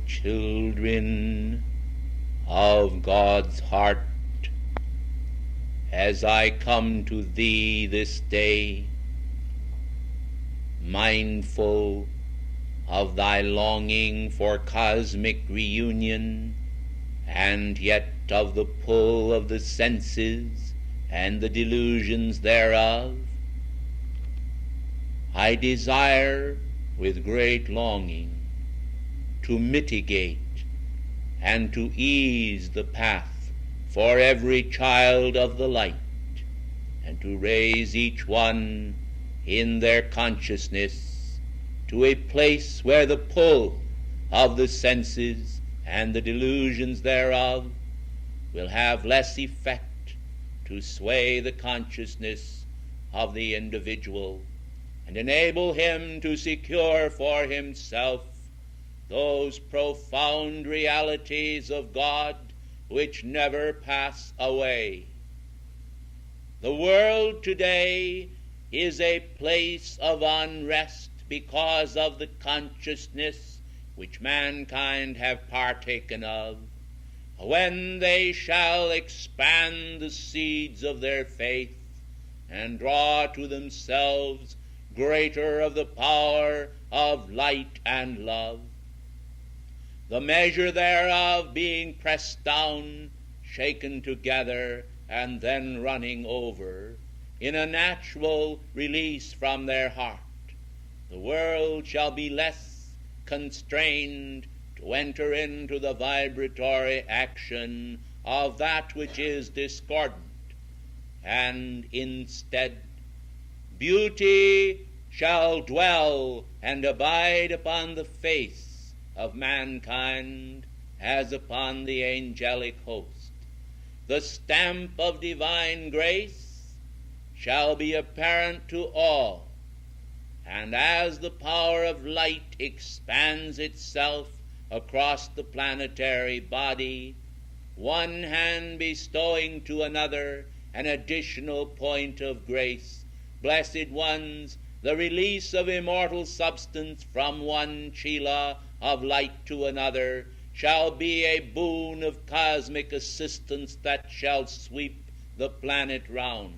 children of God's heart, as I come to thee this day, mindful of thy longing for cosmic reunion, and yet of the pull of the senses and the delusions thereof, I desire with great longing to mitigate and to ease the path for every child of the light, and to raise each one in their consciousness to a place where the pull of the senses and the delusions thereof will have less effect to sway the consciousness of the individual, and enable him to secure for himself those profound realities of God which never pass away. The world today is a place of unrest because of the consciousness which mankind have partaken of. When they shall expand the seeds of their faith and draw to themselves greater of the power of light and love, the measure thereof being pressed down, shaken together, and then running over, in a natural release from their heart, the world shall be less constrained to enter into the vibratory action of that which is discordant, and instead beauty shall dwell and abide upon the face of mankind as upon the angelic host. The stamp of divine grace shall be apparent to all, and as the power of light expands itself across the planetary body, one hand bestowing to another an additional point of grace, blessed ones, the release of immortal substance from one chela of light to another, shall be a boon of cosmic assistance that shall sweep the planet round.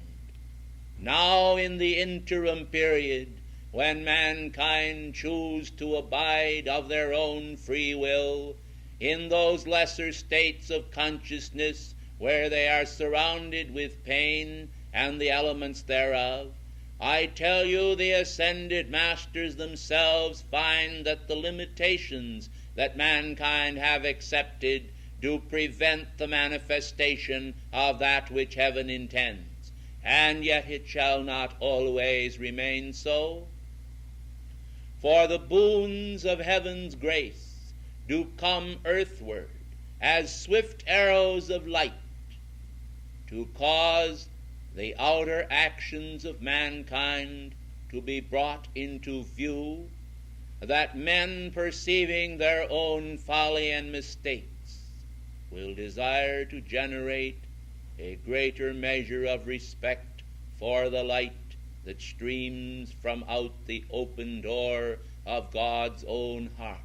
Now in the interim period, when mankind choose to abide of their own free will in those lesser states of consciousness where they are surrounded with pain and the elements thereof, I tell you, the ascended masters themselves find that the limitations that mankind have accepted do prevent the manifestation of that which heaven intends, and yet it shall not always remain so. For the boons of heaven's grace do come earthward as swift arrows of light, to cause the outer actions of mankind to be brought into view, that men, perceiving their own folly and mistakes, will desire to generate a greater measure of respect for the light that streams from out the open door of God's own heart.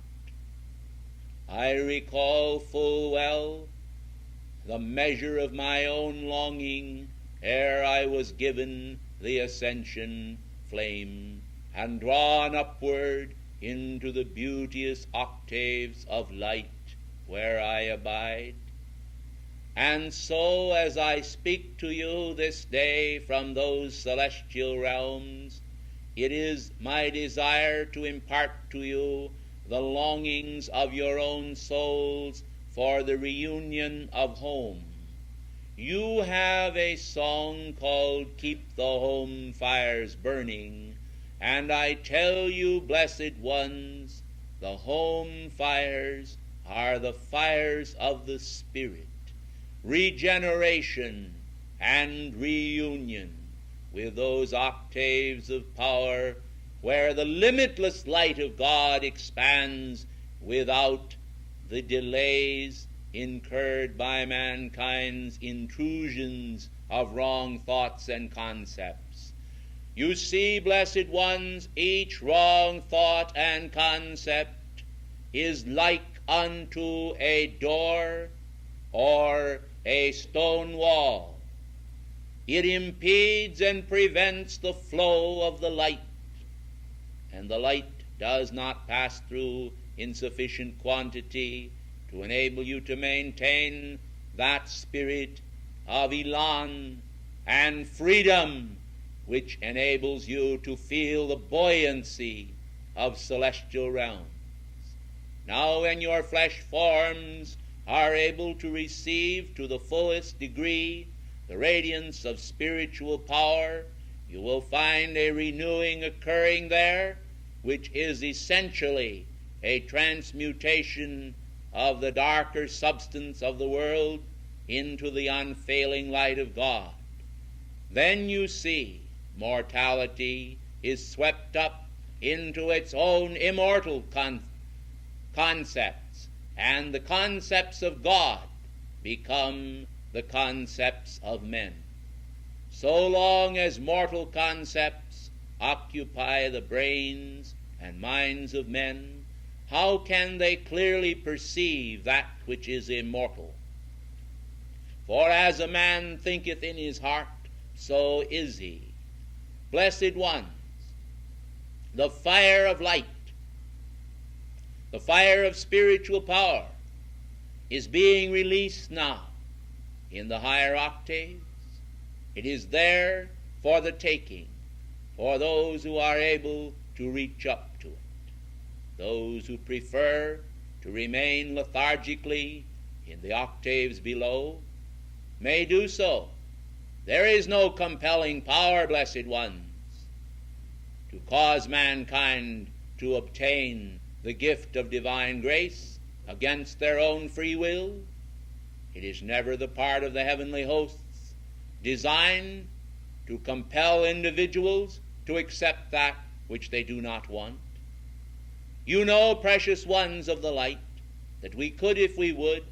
I recall full well the measure of my own longing ere I was given the ascension flame and drawn upward into the beauteous octaves of light where I abide. And so, as I speak to you this day from those celestial realms, it is my desire to impart to you the longings of your own souls for the reunion of home. You have a song called "Keep the Home Fires Burning," and I tell you, blessed ones, the home fires are the fires of the Spirit, regeneration and reunion with those octaves of power where the limitless light of God expands without the delays incurred by mankind's intrusions of wrong thoughts and concepts. You see, blessed ones, each wrong thought and concept is like unto a door or a stone wall. It impedes and prevents the flow of the light, and the light does not pass through in sufficient quantity to enable you to maintain that spirit of elan and freedom which enables you to feel the buoyancy of celestial realms. Now when your flesh forms are able to receive to the fullest degree the radiance of spiritual power, you will find a renewing occurring there, which is essentially a transmutation of the darker substance of the world into the unfailing light of God. Then you see mortality is swept up into its own immortal concepts, and the concepts of God become the concepts of men. So long as mortal concepts occupy the brains and minds of men, how can they clearly perceive that which is immortal? For as a man thinketh in his heart, so is he. Blessed ones, the fire of light, the fire of spiritual power, is being released now in the higher octaves. It is there for the taking, for those who are able to reach up to it. Those who prefer to remain lethargically in the octaves below may do so. There is no compelling power, blessed ones, to cause mankind to obtain the gift of divine grace against their own free will. It is never the part of the heavenly hosts' design to compel individuals to accept that which they do not want. You know, precious ones of the light, that we could, if we would,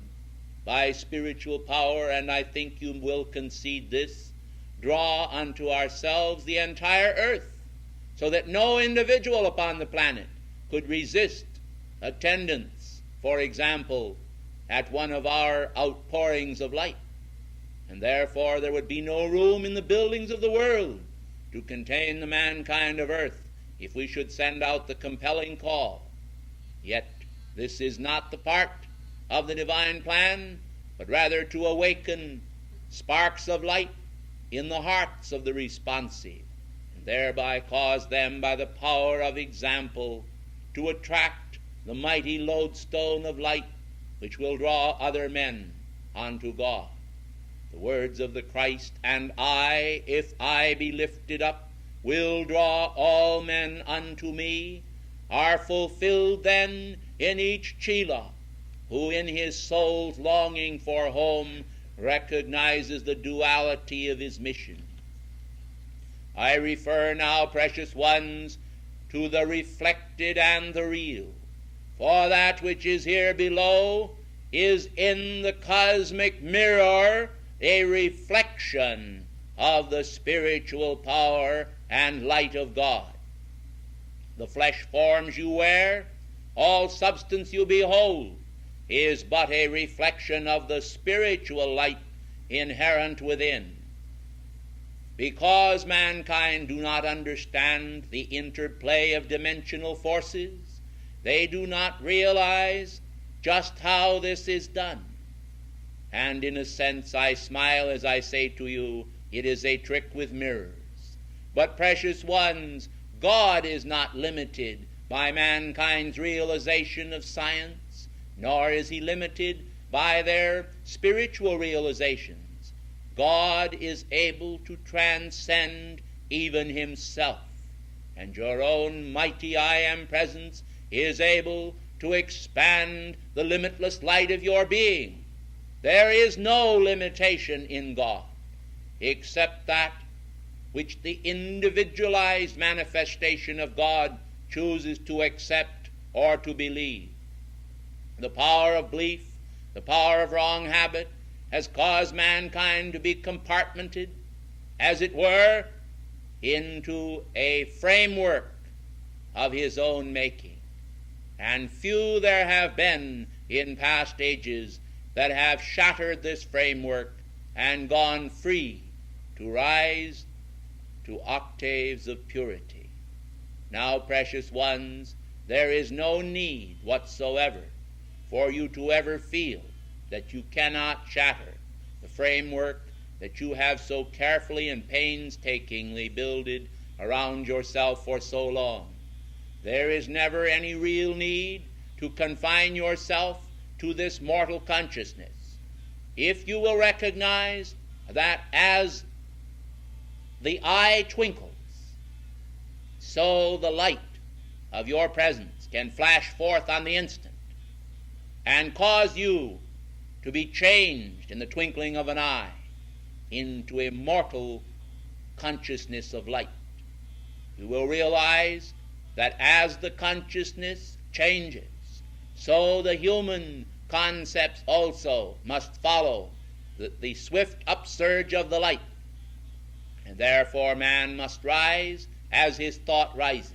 by spiritual power, and I think you will concede this, draw unto ourselves the entire earth, so that no individual upon the planet could resist attendance, for example, at one of our outpourings of light. And therefore there would be no room in the buildings of the world to contain the mankind of earth if we should send out the compelling call. Yet this is not the part of the divine plan, but rather to awaken sparks of light in the hearts of the responsive, and thereby cause them by the power of example to attract the mighty lodestone of light which will draw other men unto God. The words of the Christ, "And I, if I be lifted up, will draw all men unto me," are fulfilled then in each Chela, who in his soul's longing for home recognizes the duality of his mission. I refer now, precious ones, to the reflected and the real, for that which is here below is in the cosmic mirror a reflection of the spiritual power and light of God. The flesh forms you wear, all substance you behold, is but a reflection of the spiritual light inherent within. Because mankind do not understand the interplay of dimensional forces, they do not realize just how this is done. And in a sense I smile as I say to you, it is a trick with mirrors. But precious ones, God is not limited by mankind's realization of science, nor is he limited by their spiritual realizations. God is able to transcend even himself, and your own mighty I Am presence is able to expand the limitless light of your being. There is no limitation in God except that which the individualized manifestation of God chooses to accept or to believe. The power of belief, the power of wrong habit, has caused mankind to be compartmented, as it were, into a framework of his own making. And few there have been in past ages that have shattered this framework and gone free to rise to octaves of purity. Now, precious ones, there is no need whatsoever for you to ever feel that you cannot shatter the framework that you have so carefully and painstakingly builded around yourself for so long. There is never any real need to confine yourself to this mortal consciousness. If you will recognize that as the eye twinkles, so the light of your presence can flash forth on the instant and cause you to be changed in the twinkling of an eye into immortal consciousness of light. You will realize that as the consciousness changes, so the human concepts also must follow the swift upsurge of the light, and therefore man must rise as his thought rises.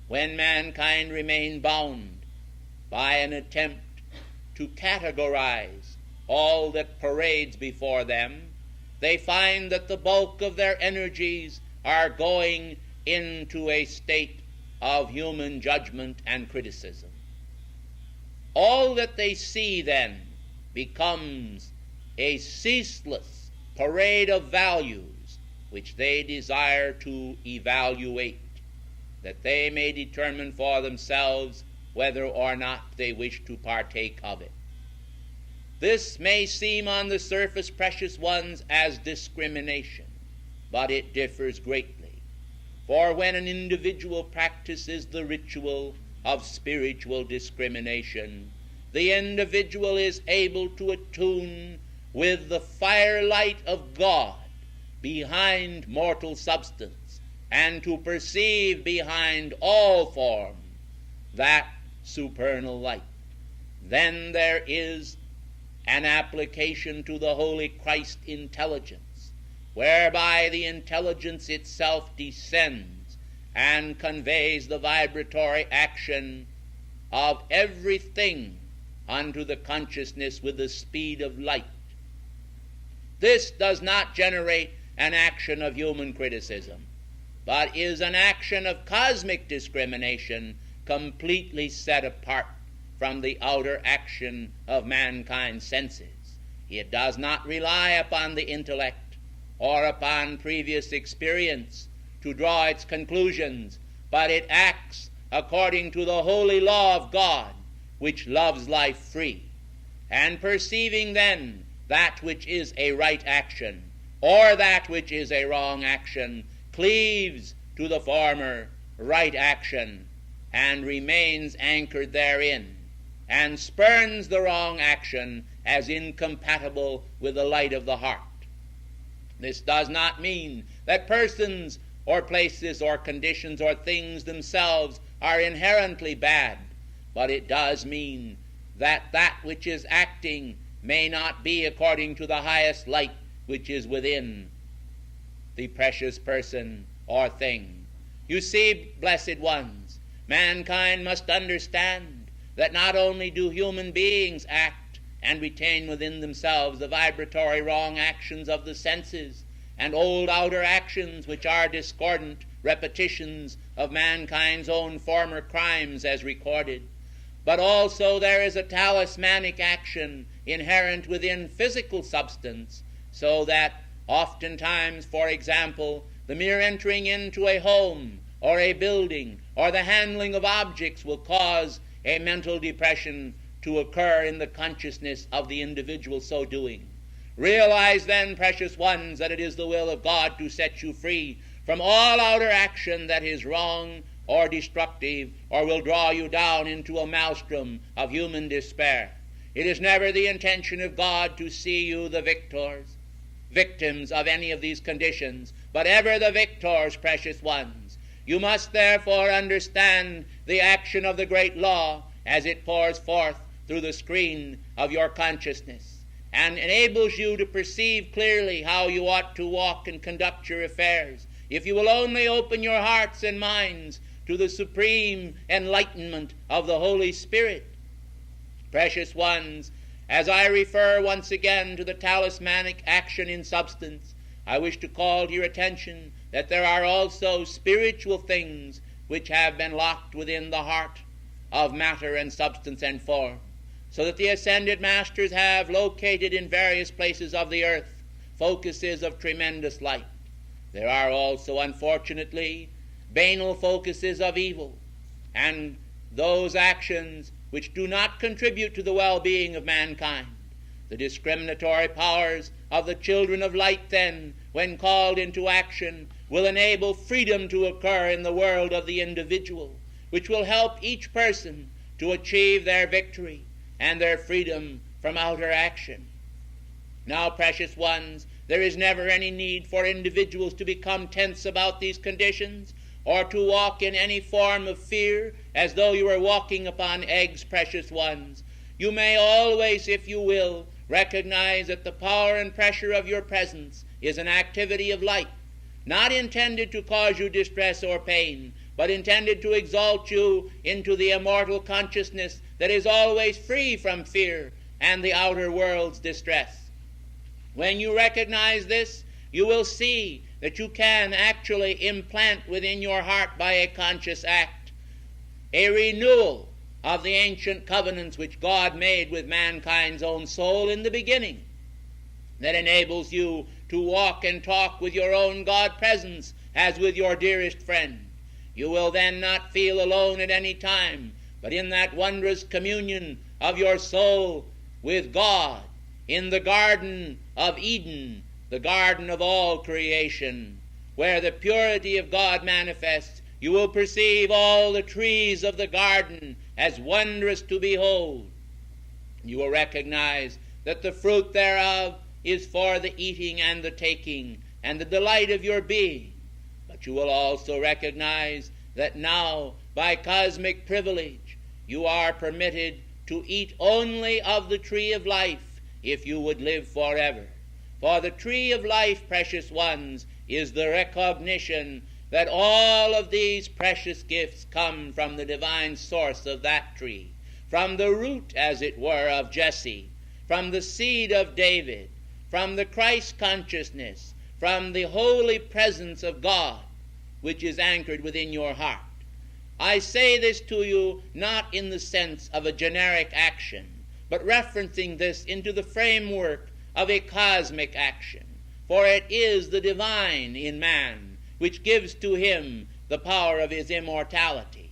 When mankind remain bound by an attempt to categorize all that parades before them, they find that the bulk of their energies are going into a state of human judgment and criticism. All that they see then becomes a ceaseless parade of values which they desire to evaluate, that they may determine for themselves whether or not they wish to partake of it. This may seem on the surface, precious ones, as discrimination, but it differs greatly. For when an individual practices the ritual of spiritual discrimination, the individual is able to attune with the firelight of God behind mortal substance, and to perceive behind all form that supernal light. Then there is an application to the Holy Christ intelligence, whereby the intelligence itself descends and conveys the vibratory action of everything unto the consciousness with the speed of light. This does not generate an action of human criticism, but is an action of cosmic discrimination completely set apart from the outer action of mankind's senses. It does not rely upon the intellect or upon previous experience to draw its conclusions, but it acts according to the holy law of God, which loves life free. And perceiving then that which is a right action, or that which is a wrong action, cleaves to the former right action, and remains anchored therein, and spurns the wrong action as incompatible with the light of the heart. This does not mean that persons or places or conditions or things themselves are inherently bad, but it does mean that that which is acting may not be according to the highest light which is within the precious person or thing. You see, blessed ones, mankind must understand that not only do human beings act and retain within themselves the vibratory wrong actions of the senses and old outer actions which are discordant repetitions of mankind's own former crimes as recorded, but also there is a talismanic action inherent within physical substance, so that oftentimes, for example, the mere entering into a home or a building or the handling of objects will cause a mental depression to occur in the consciousness of the individual so doing. Realize then, precious ones, that it is the will of God to set you free from all outer action that is wrong or destructive or will draw you down into a maelstrom of human despair. It is never the intention of God to see you the victims of any of these conditions, but ever the victors, precious ones. You must therefore understand the action of the great law as it pours forth through the screen of your consciousness and enables you to perceive clearly how you ought to walk and conduct your affairs. If you will only open your hearts and minds to the supreme enlightenment of the Holy Spirit, Precious ones, as I refer once again to the talismanic action in substance, I wish to call to your attention that there are also spiritual things which have been locked within the heart of matter and substance and form, so that the ascended masters have located in various places of the earth focuses of tremendous light. There are also, unfortunately, banal focuses of evil, and those actions which do not contribute to the well-being of mankind. The discriminatory powers of the children of light, then, when called into action, will enable freedom to occur in the world of the individual, which will help each person to achieve their victory and their freedom from outer action. Now, precious ones, there is never any need for individuals to become tense about these conditions, or to walk in any form of fear as though you were walking upon eggs, precious ones. You may always, if you will, recognize that the power and pressure of your presence is an activity of light, not intended to cause you distress or pain, but intended to exalt you into the immortal consciousness that is always free from fear and the outer world's distress. When you recognize this, you will see that you can actually implant within your heart by a conscious act a renewal of the ancient covenants which God made with mankind's own soul in the beginning, that enables you to walk and talk with your own God presence as with your dearest friend. You will then not feel alone at any time, but in that wondrous communion of your soul with God in the Garden of Eden, the garden of all creation, where the purity of God manifests, you will perceive all the trees of the garden as wondrous to behold. You will recognize that the fruit thereof is for the eating and the taking and the delight of your being. But you will also recognize that now, by cosmic privilege, you are permitted to eat only of the tree of life if you would live forever. For the tree of life, precious ones, is the recognition that all of these precious gifts come from the divine source of that tree, from the root, as it were, of Jesse, from the seed of David, from the Christ consciousness, from the holy presence of God, which is anchored within your heart. I say this to you not in the sense of a generic action, but referencing this into the framework of a cosmic action, for it is the divine in man which gives to him the power of his immortality.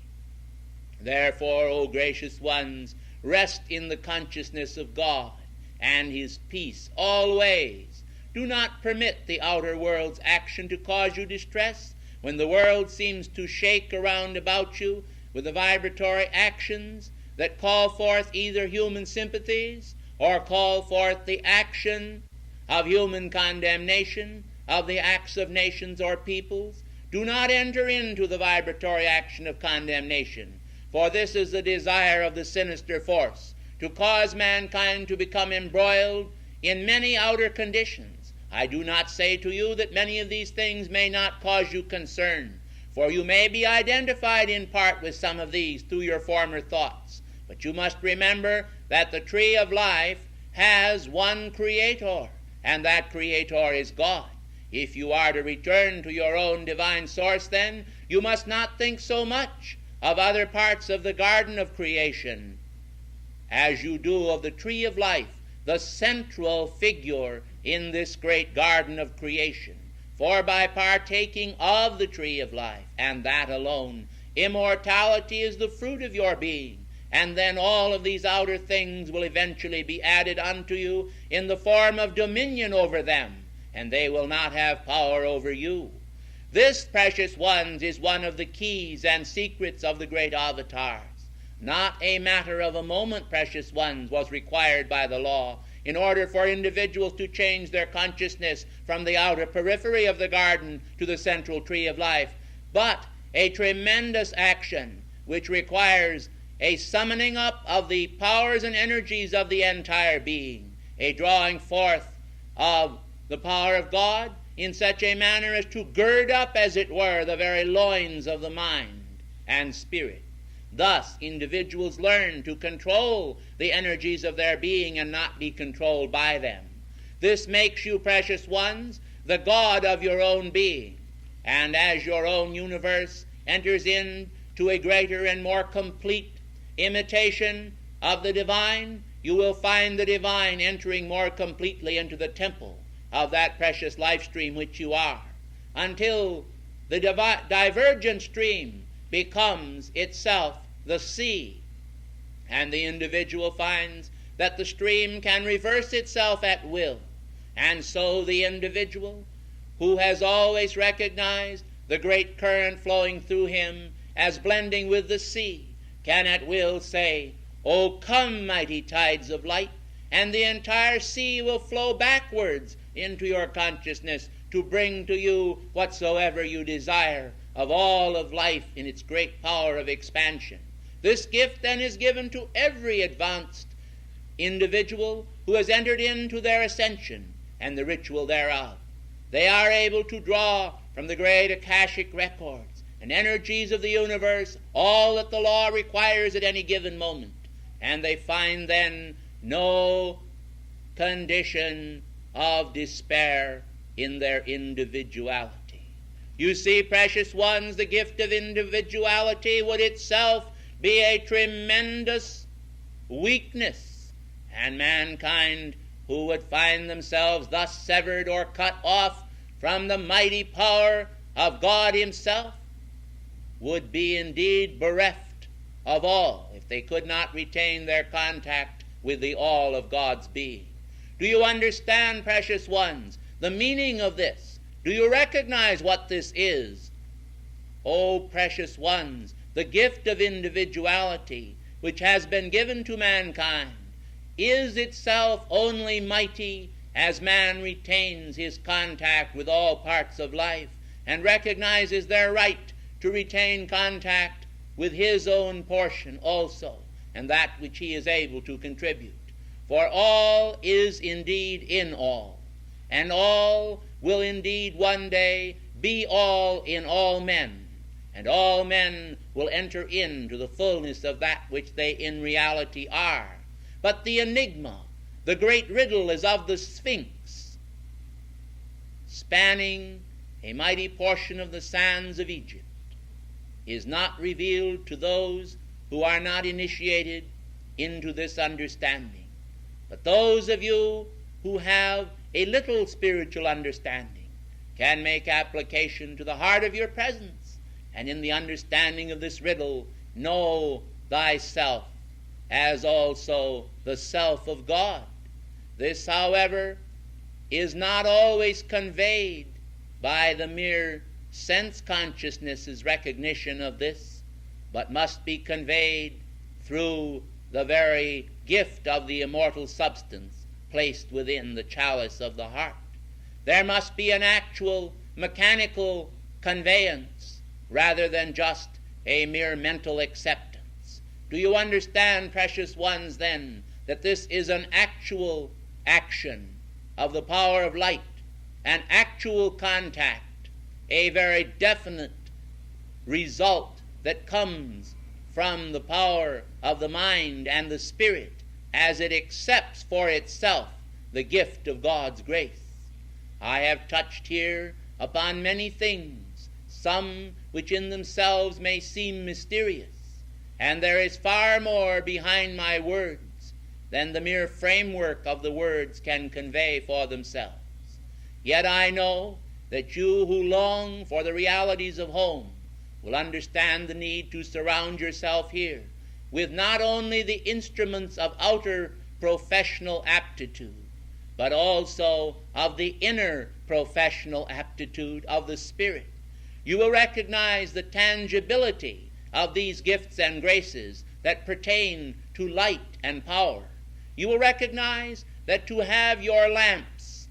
Therefore, O gracious ones, rest in the consciousness of God and his peace always. Do not permit the outer world's action to cause you distress when the world seems to shake around about you with the vibratory actions that call forth either human sympathies or call forth the action of human condemnation of the acts of nations or peoples. Do not enter into the vibratory action of condemnation, for this is the desire of the sinister force, to cause mankind to become embroiled in many outer conditions. I do not say to you that many of these things may not cause you concern, for you may be identified in part with some of these through your former thoughts. But you must remember that the tree of life has one creator, and that creator is God. If you are to return to your own divine source, then you must not think so much of other parts of the garden of creation as you do of the tree of life, the central figure in this great garden of creation. For by partaking of the tree of life, and that alone, immortality is the fruit of your being, and then all of these outer things will eventually be added unto you in the form of dominion over them, and they will not have power over you. This, precious ones, is one of the keys and secrets of the great avatars. Not a matter of a moment, precious ones, was required by the law in order for individuals to change their consciousness from the outer periphery of the garden to the central tree of life, but a tremendous action which requires a summoning up of the powers and energies of the entire being, a drawing forth of the power of God in such a manner as to gird up, as it were, the very loins of the mind and spirit. Thus, individuals learn to control the energies of their being and not be controlled by them. This makes you, precious ones, the God of your own being. And as your own universe enters into a greater and more complete imitation of the divine, you will find the divine entering more completely into the temple of that precious life stream which you are, until the divergent stream becomes itself the sea, and the individual finds that the stream can reverse itself at will. And so the individual, who has always recognized the great current flowing through him as blending with the sea, can at will say, "O come, mighty tides of light," and the entire sea will flow backwards into your consciousness to bring to you whatsoever you desire of all of life in its great power of expansion. This gift then is given to every advanced individual who has entered into their ascension and the ritual thereof. They are able to draw from the great Akashic records and energies of the universe all that the law requires at any given moment, and they find then no condition of despair in their individuality. You see, precious ones, the gift of individuality would itself be a tremendous weakness, and mankind who would find themselves thus severed or cut off from the mighty power of God himself would be indeed bereft of all if they could not retain their contact with the all of God's being. Do you understand, precious ones, the meaning of this? Do you recognize what this is? Oh, precious ones, the gift of individuality which has been given to mankind is itself only mighty as man retains his contact with all parts of life and recognizes their right to retain contact with his own portion also, and that which he is able to contribute. For all is indeed in all, and all will indeed one day be all in all men, and all men will enter into the fullness of that which they in reality are. But the enigma, the great riddle, is of the Sphinx, spanning a mighty portion of the sands of Egypt, is not revealed to those who are not initiated into this understanding. But those of you who have a little spiritual understanding can make application to the heart of your presence, and in the understanding of this riddle know thyself as also the self of God. This, however, is not always conveyed by the mere sense consciousness's recognition of this, but must be conveyed through the very gift of the immortal substance placed within the chalice of the heart. There must be an actual mechanical conveyance rather than just a mere mental acceptance. Do you understand, precious ones, then, that this is an actual action of the power of light, an actual contact, a very definite result that comes from the power of the mind and the spirit as it accepts for itself the gift of God's grace? I have touched here upon many things, some which in themselves may seem mysterious, and there is far more behind my words than the mere framework of the words can convey for themselves. Yet I know that you who long for the realities of home will understand the need to surround yourself here with not only the instruments of outer professional aptitude, but also of the inner professional aptitude of the Spirit. You will recognize the tangibility of these gifts and graces that pertain to light and power. You will recognize that to have your lamps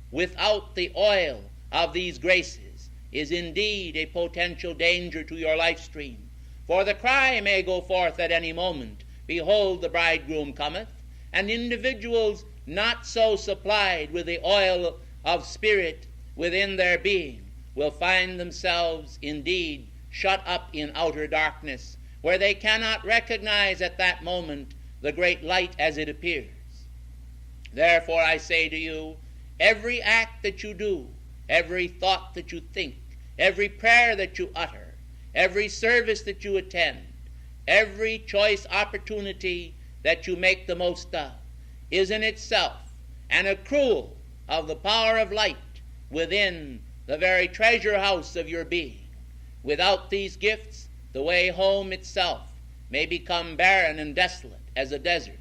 without the oil of these graces is indeed a potential danger to your life stream. For the cry may go forth at any moment, "Behold, the bridegroom cometh," and individuals not so supplied with the oil of spirit within their being will find themselves indeed shut up in outer darkness, where they cannot recognize at that moment the great light as it appears. Therefore I say to you, every act that you do, every thought that you think, every prayer that you utter, every service that you attend, every choice opportunity that you make the most of, is in itself an accrual of the power of light within the very treasure house of your being. Without these gifts, the way home itself may become barren and desolate as a desert.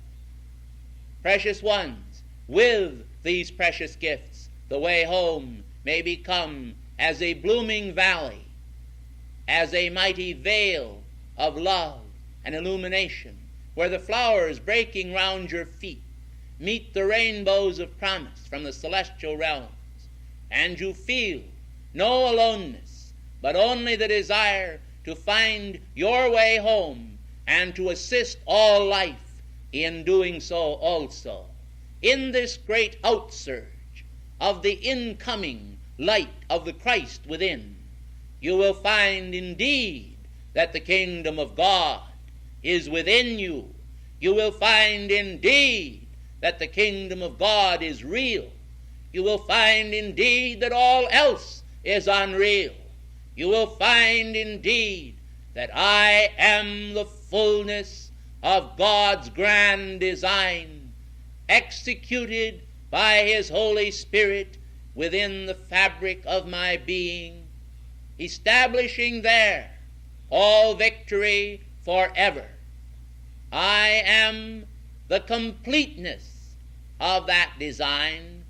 Precious ones, with these precious gifts, the way home may become as a blooming valley, as a mighty veil of love and illumination, where the flowers breaking round your feet meet the rainbows of promise from the celestial realms, and you feel no aloneness, but only the desire to find your way home and to assist all life in doing so also. In this great outsurge of the incoming light of the Christ within, you will find indeed that the kingdom of God is within you. You will find indeed that the kingdom of God is real. You will find indeed that all else is unreal. You will find indeed that I am the fullness of God's grand design, executed by his Holy Spirit within the fabric of my being, establishing there all victory forever. I am the completeness of that design,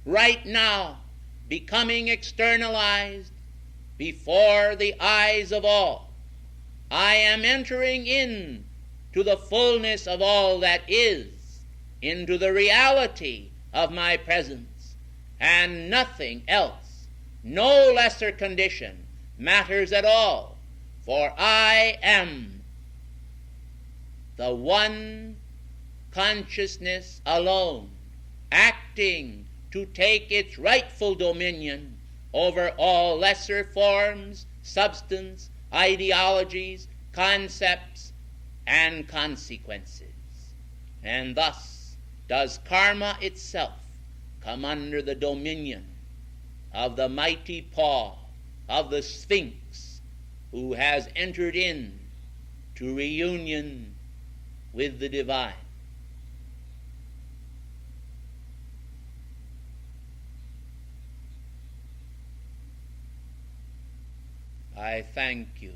right now becoming externalized before the eyes of all. I am entering in to the fullness of all that is, into the reality of my presence, and nothing else, no lesser condition, matters at all, for I am the one consciousness alone, acting to take its rightful dominion over all lesser forms, substance, ideologies, concepts, and consequences. And thus does karma itself come under the dominion of the mighty paw of the Sphinx, who has entered in to reunion with the divine. I thank you.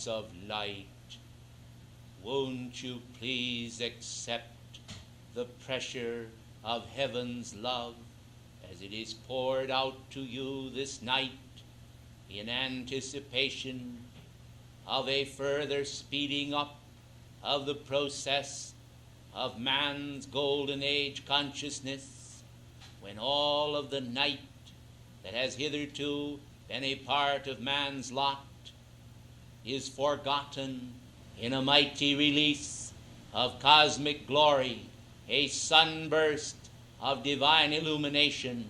hearts of light, won't you please accept the pressure of heaven's love as it is poured out to you this night in anticipation of a further speeding up of the process of man's golden age consciousness, when all of the night that has hitherto been a part of man's lot is forgotten in a mighty release of cosmic glory, a sunburst of divine illumination,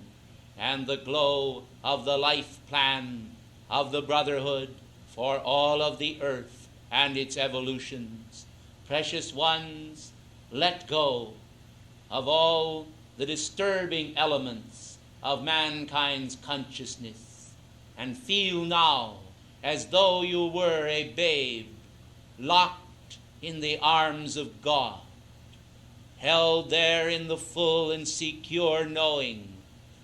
and the glow of the life plan of the brotherhood for all of the earth and its evolutions. Precious ones, let go of all the disturbing elements of mankind's consciousness, and feel now as though you were a babe locked in the arms of God, held there in the full and secure knowing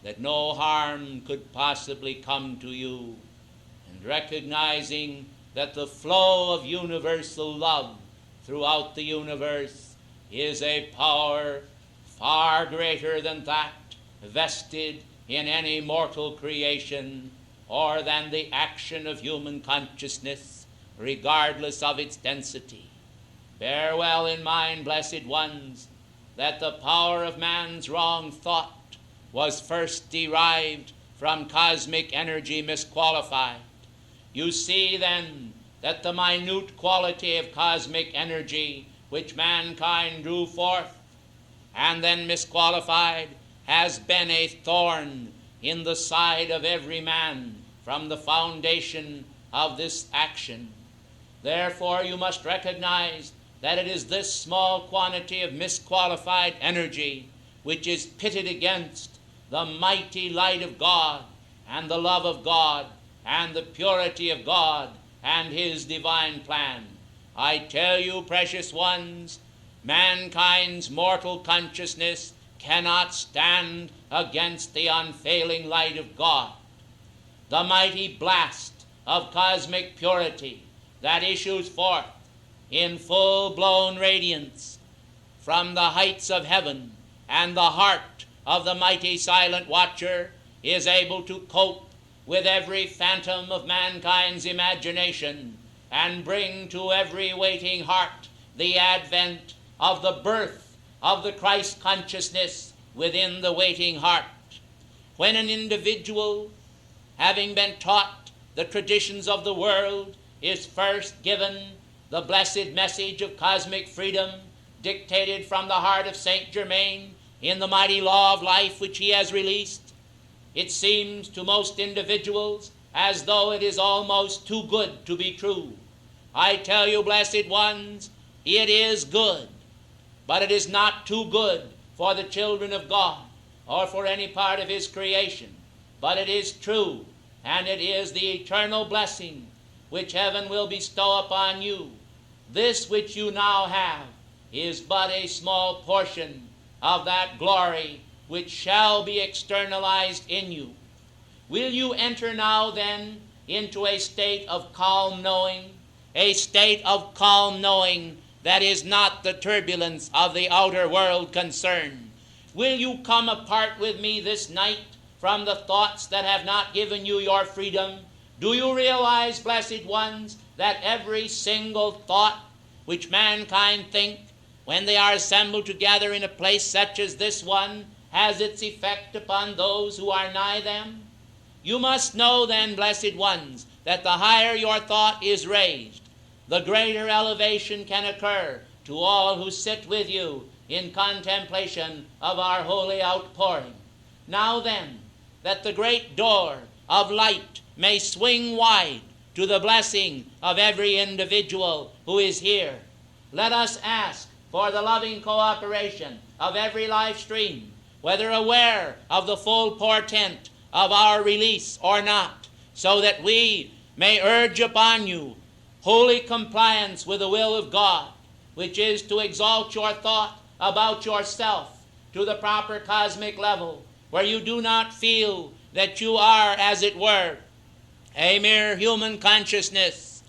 that no harm could possibly come to you, and recognizing that the flow of universal love throughout the universe is a power far greater than that vested in any mortal creation, or than the action of human consciousness, regardless of its density. Bear well in mind, blessed ones, that the power of man's wrong thought was first derived from cosmic energy misqualified. You see then that the minute quality of cosmic energy which mankind drew forth and then misqualified has been a thorn in the side of every man from the foundation of this action. Therefore you must recognize that it is this small quantity of misqualified energy which is pitted against the mighty light of God and the love of God and the purity of God and His divine plan. I tell you, precious ones, mankind's mortal consciousness cannot stand against the unfailing light of God. The mighty blast of cosmic purity that issues forth in full-blown radiance from the heights of heaven and the heart of the mighty silent watcher is able to cope with every phantom of mankind's imagination and bring to every waiting heart the advent of the birth of the Christ consciousness within the waiting heart. When an individual, having been taught the traditions of the world, is first given the blessed message of cosmic freedom dictated from the heart of Saint Germain in the mighty law of life which he has released, it seems to most individuals as though it is almost too good to be true. I tell you, blessed ones, it is good, but it is not too good for the children of God or for any part of His creation. But it is true, and it is the eternal blessing which heaven will bestow upon you. This which you now have is but a small portion of that glory which shall be externalized in you. Will you enter now then into a state of calm knowing, a state of calm knowing that is not the turbulence of the outer world concern? Will you come apart with me this night from the thoughts that have not given you your freedom? Do you realize, blessed ones, that every single thought which mankind think when they are assembled together in a place such as this one has its effect upon those who are nigh them? You must know then, blessed ones, that the higher your thought is raised, the greater elevation can occur to all who sit with you in contemplation of our holy outpouring. Now then, that the great door of light may swing wide to the blessing of every individual who is here, let us ask for the loving cooperation of every life stream, whether aware of the full portent of our release or not, so that we may urge upon you holy compliance with the will of God, which is to exalt your thought about yourself to the proper cosmic level, where you do not feel that you are, as it were, a mere human consciousness,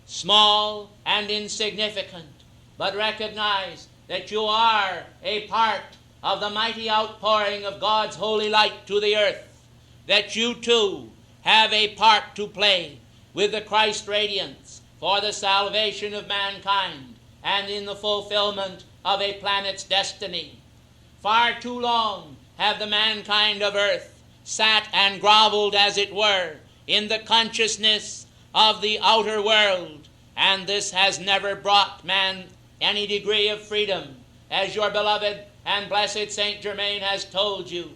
small and insignificant, but recognize that you are a part of the mighty outpouring of God's holy light to the earth, that you too have a part to play with the Christ radiance for the salvation of mankind and in the fulfillment of a planet's destiny. Far too long have the mankind of earth sat and groveled, as it were, in the consciousness of the outer world, and this has never brought man any degree of freedom, as your beloved and blessed Saint Germain has told you.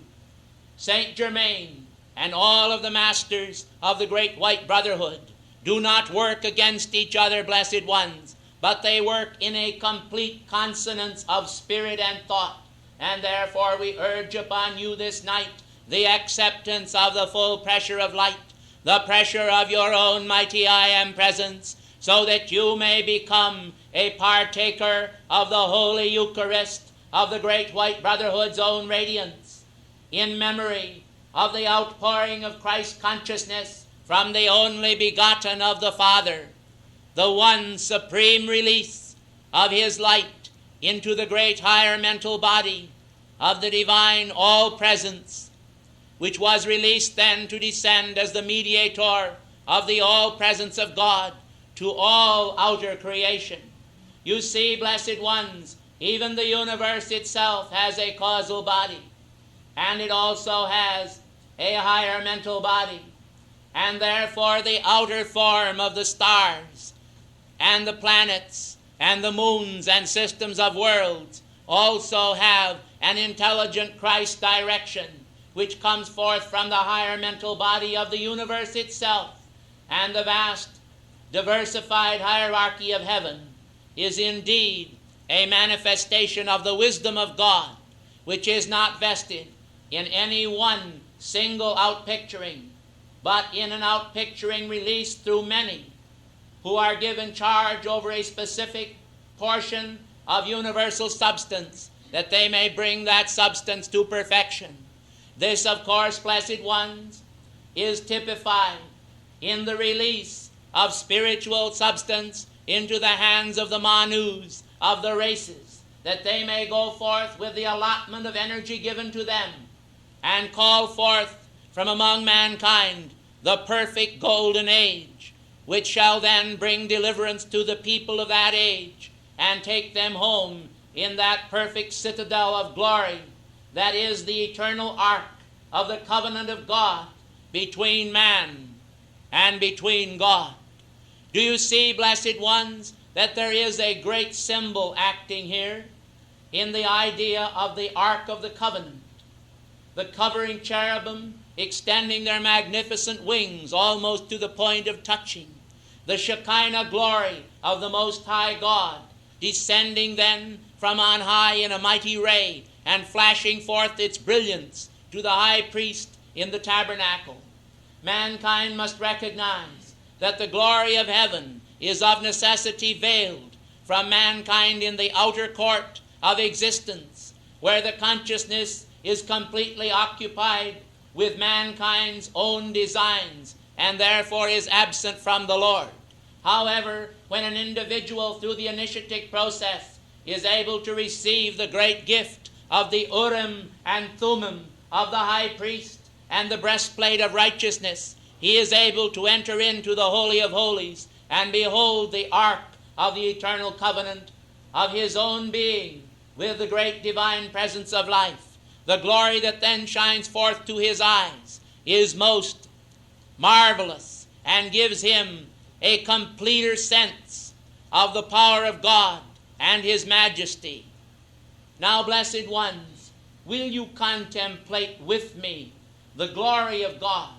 Saint Germain and all of the masters of the great White Brotherhood do not work against each other, blessed ones, but they work in a complete consonance of spirit and thought, and therefore we urge upon you this night the acceptance of the full pressure of light, the pressure of your own mighty I Am presence, so that you may become a partaker of the Holy Eucharist of the great White Brotherhood's own radiance, in memory of the outpouring of Christ consciousness from the only begotten of the Father, the one supreme release of his light into the great higher mental body of the divine all-presence, which was released then to descend as the mediator of the all-presence of God to all outer creation. You see, blessed ones, even the universe itself has a causal body, and it also has a higher mental body, and therefore the outer form of the stars and the planets and the moons and systems of worlds also have an intelligent Christ direction which comes forth from the higher mental body of the universe itself, and the vast diversified hierarchy of heaven is indeed a manifestation of the wisdom of God, which is not vested in any one single outpicturing, but in an outpicturing released through many who are given charge over a specific portion of universal substance, that they may bring that substance to perfection. This, of course, blessed ones, is typified in the release of spiritual substance into the hands of the Manus of the races, that they may go forth with the allotment of energy given to them and call forth from among mankind the perfect golden age, which shall then bring deliverance to the people of that age and take them home in that perfect citadel of glory that is the eternal ark of the covenant of God between man and between God. Do you see, blessed ones, that there is a great symbol acting here in the idea of the Ark of the Covenant, the covering cherubim extending their magnificent wings almost to the point of touching, the Shekinah glory of the Most High God descending then from on high in a mighty ray and flashing forth its brilliance to the high priest in the tabernacle. Mankind must recognize that the glory of heaven is of necessity veiled from mankind in the outer court of existence, where the consciousness is completely occupied with mankind's own designs and therefore is absent from the Lord. However, when an individual through the initiatic process is able to receive the great gift of the Urim and Thummim of the high priest and the breastplate of righteousness, he is able to enter into the Holy of Holies and behold the ark of the eternal covenant of his own being with the great divine presence of life. The glory that then shines forth to his eyes is most marvelous and gives him a completer sense of the power of God and his majesty. Now, blessed ones, will you contemplate with me the glory of God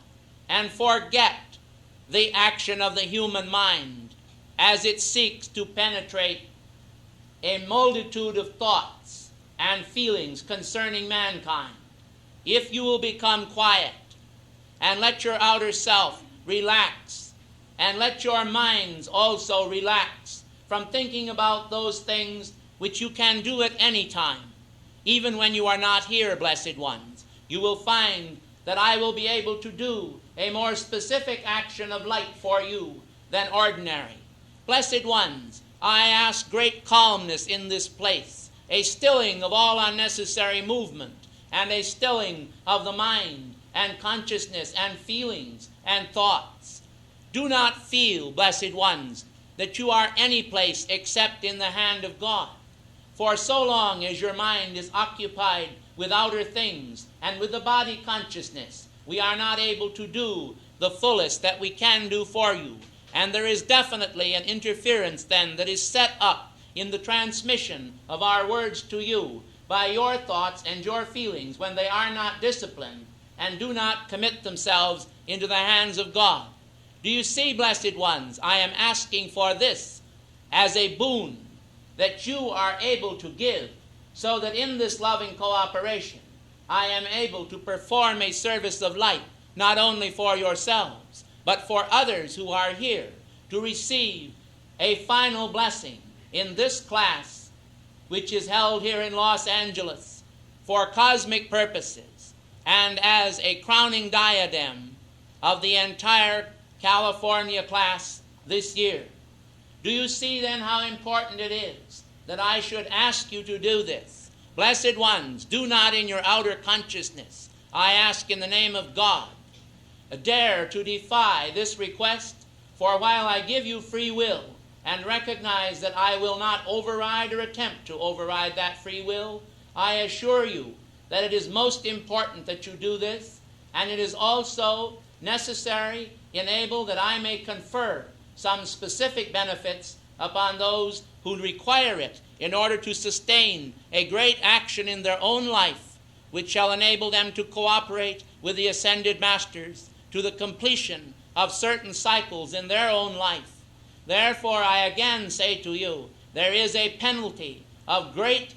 and forget the action of the human mind as it seeks to penetrate a multitude of thoughts and feelings concerning mankind? If you will become quiet and let your outer self relax, and let your minds also relax from thinking about those things which you can do at any time, even when you are not here, blessed ones, you will find that I will be able to do a more specific action of light for you than ordinary. Blessed ones, I ask great calmness in this place, a stilling of all unnecessary movement, and a stilling of the mind and consciousness and feelings and thoughts. Do not feel, blessed ones, that you are any place except in the hand of God. For so long as your mind is occupied with outer things and with the body consciousness, we are not able to do the fullest that we can do for you. And there is definitely an interference then that is set up in the transmission of our words to you by your thoughts and your feelings when they are not disciplined and do not commit themselves into the hands of God. Do you see, blessed ones, I am asking for this as a boon that you are able to give, so that in this loving cooperation I am able to perform a service of light, not only for yourselves, but for others who are here to receive a final blessing in this class, which is held here in Los Angeles for cosmic purposes and as a crowning diadem of the entire California class this year. Do you see then how important it is that I should ask you to do this? Blessed ones, do not in your outer consciousness, I ask in the name of God, dare to defy this request, for while I give you free will and recognize that I will not override or attempt to override that free will, I assure you that it is most important that you do this, and it is also necessary, enable that I may confer some specific benefits upon those who require it in order to sustain a great action in their own life, which shall enable them to cooperate with the ascended masters to the completion of certain cycles in their own life. Therefore, I again say to you, there is a penalty of great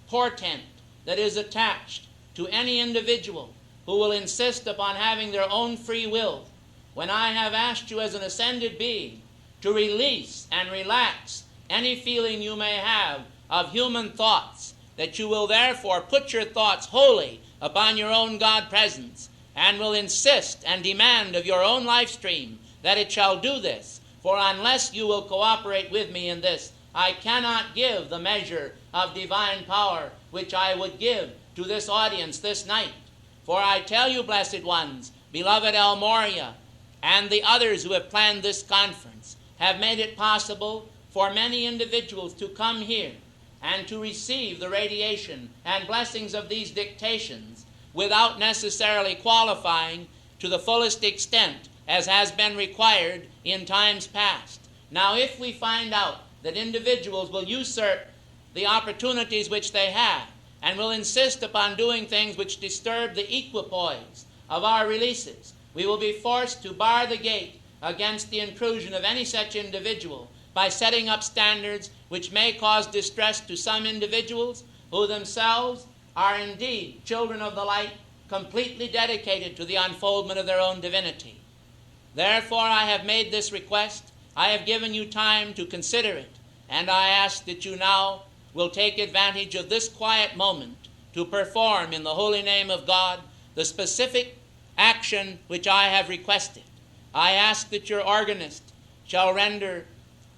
portent that is attached to any individual who will insist upon having their own free will, when I have asked you as an ascended being to release and relax any feeling you may have of human thoughts, that you will therefore put your thoughts wholly upon your own God presence, and will insist and demand of your own life stream that it shall do this. For unless you will cooperate with me in this, I cannot give the measure of divine power which I would give to this audience this night. For I tell you, blessed ones, beloved El Moria, and the others who have planned this conference, have made it possible for many individuals to come here and to receive the radiation and blessings of these dictations without necessarily qualifying to the fullest extent as has been required in times past. Now, if we find out that individuals will usurp the opportunities which they have and will insist upon doing things which disturb the equipoise of our releases, we will be forced to bar the gate against the intrusion of any such individual by setting up standards which may cause distress to some individuals who themselves are indeed children of the light, completely dedicated to the unfoldment of their own divinity. Therefore, I have made this request. I have given you time to consider it, and I ask that you now will take advantage of this quiet moment to perform in the holy name of God the specific action which I have requested. I ask that your organist shall render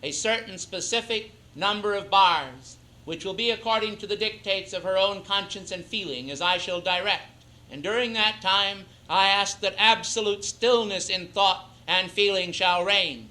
a certain specific number of bars, which will be according to the dictates of her own conscience and feeling, as I shall direct. And during that time, I ask that absolute stillness in thought and feeling shall reign.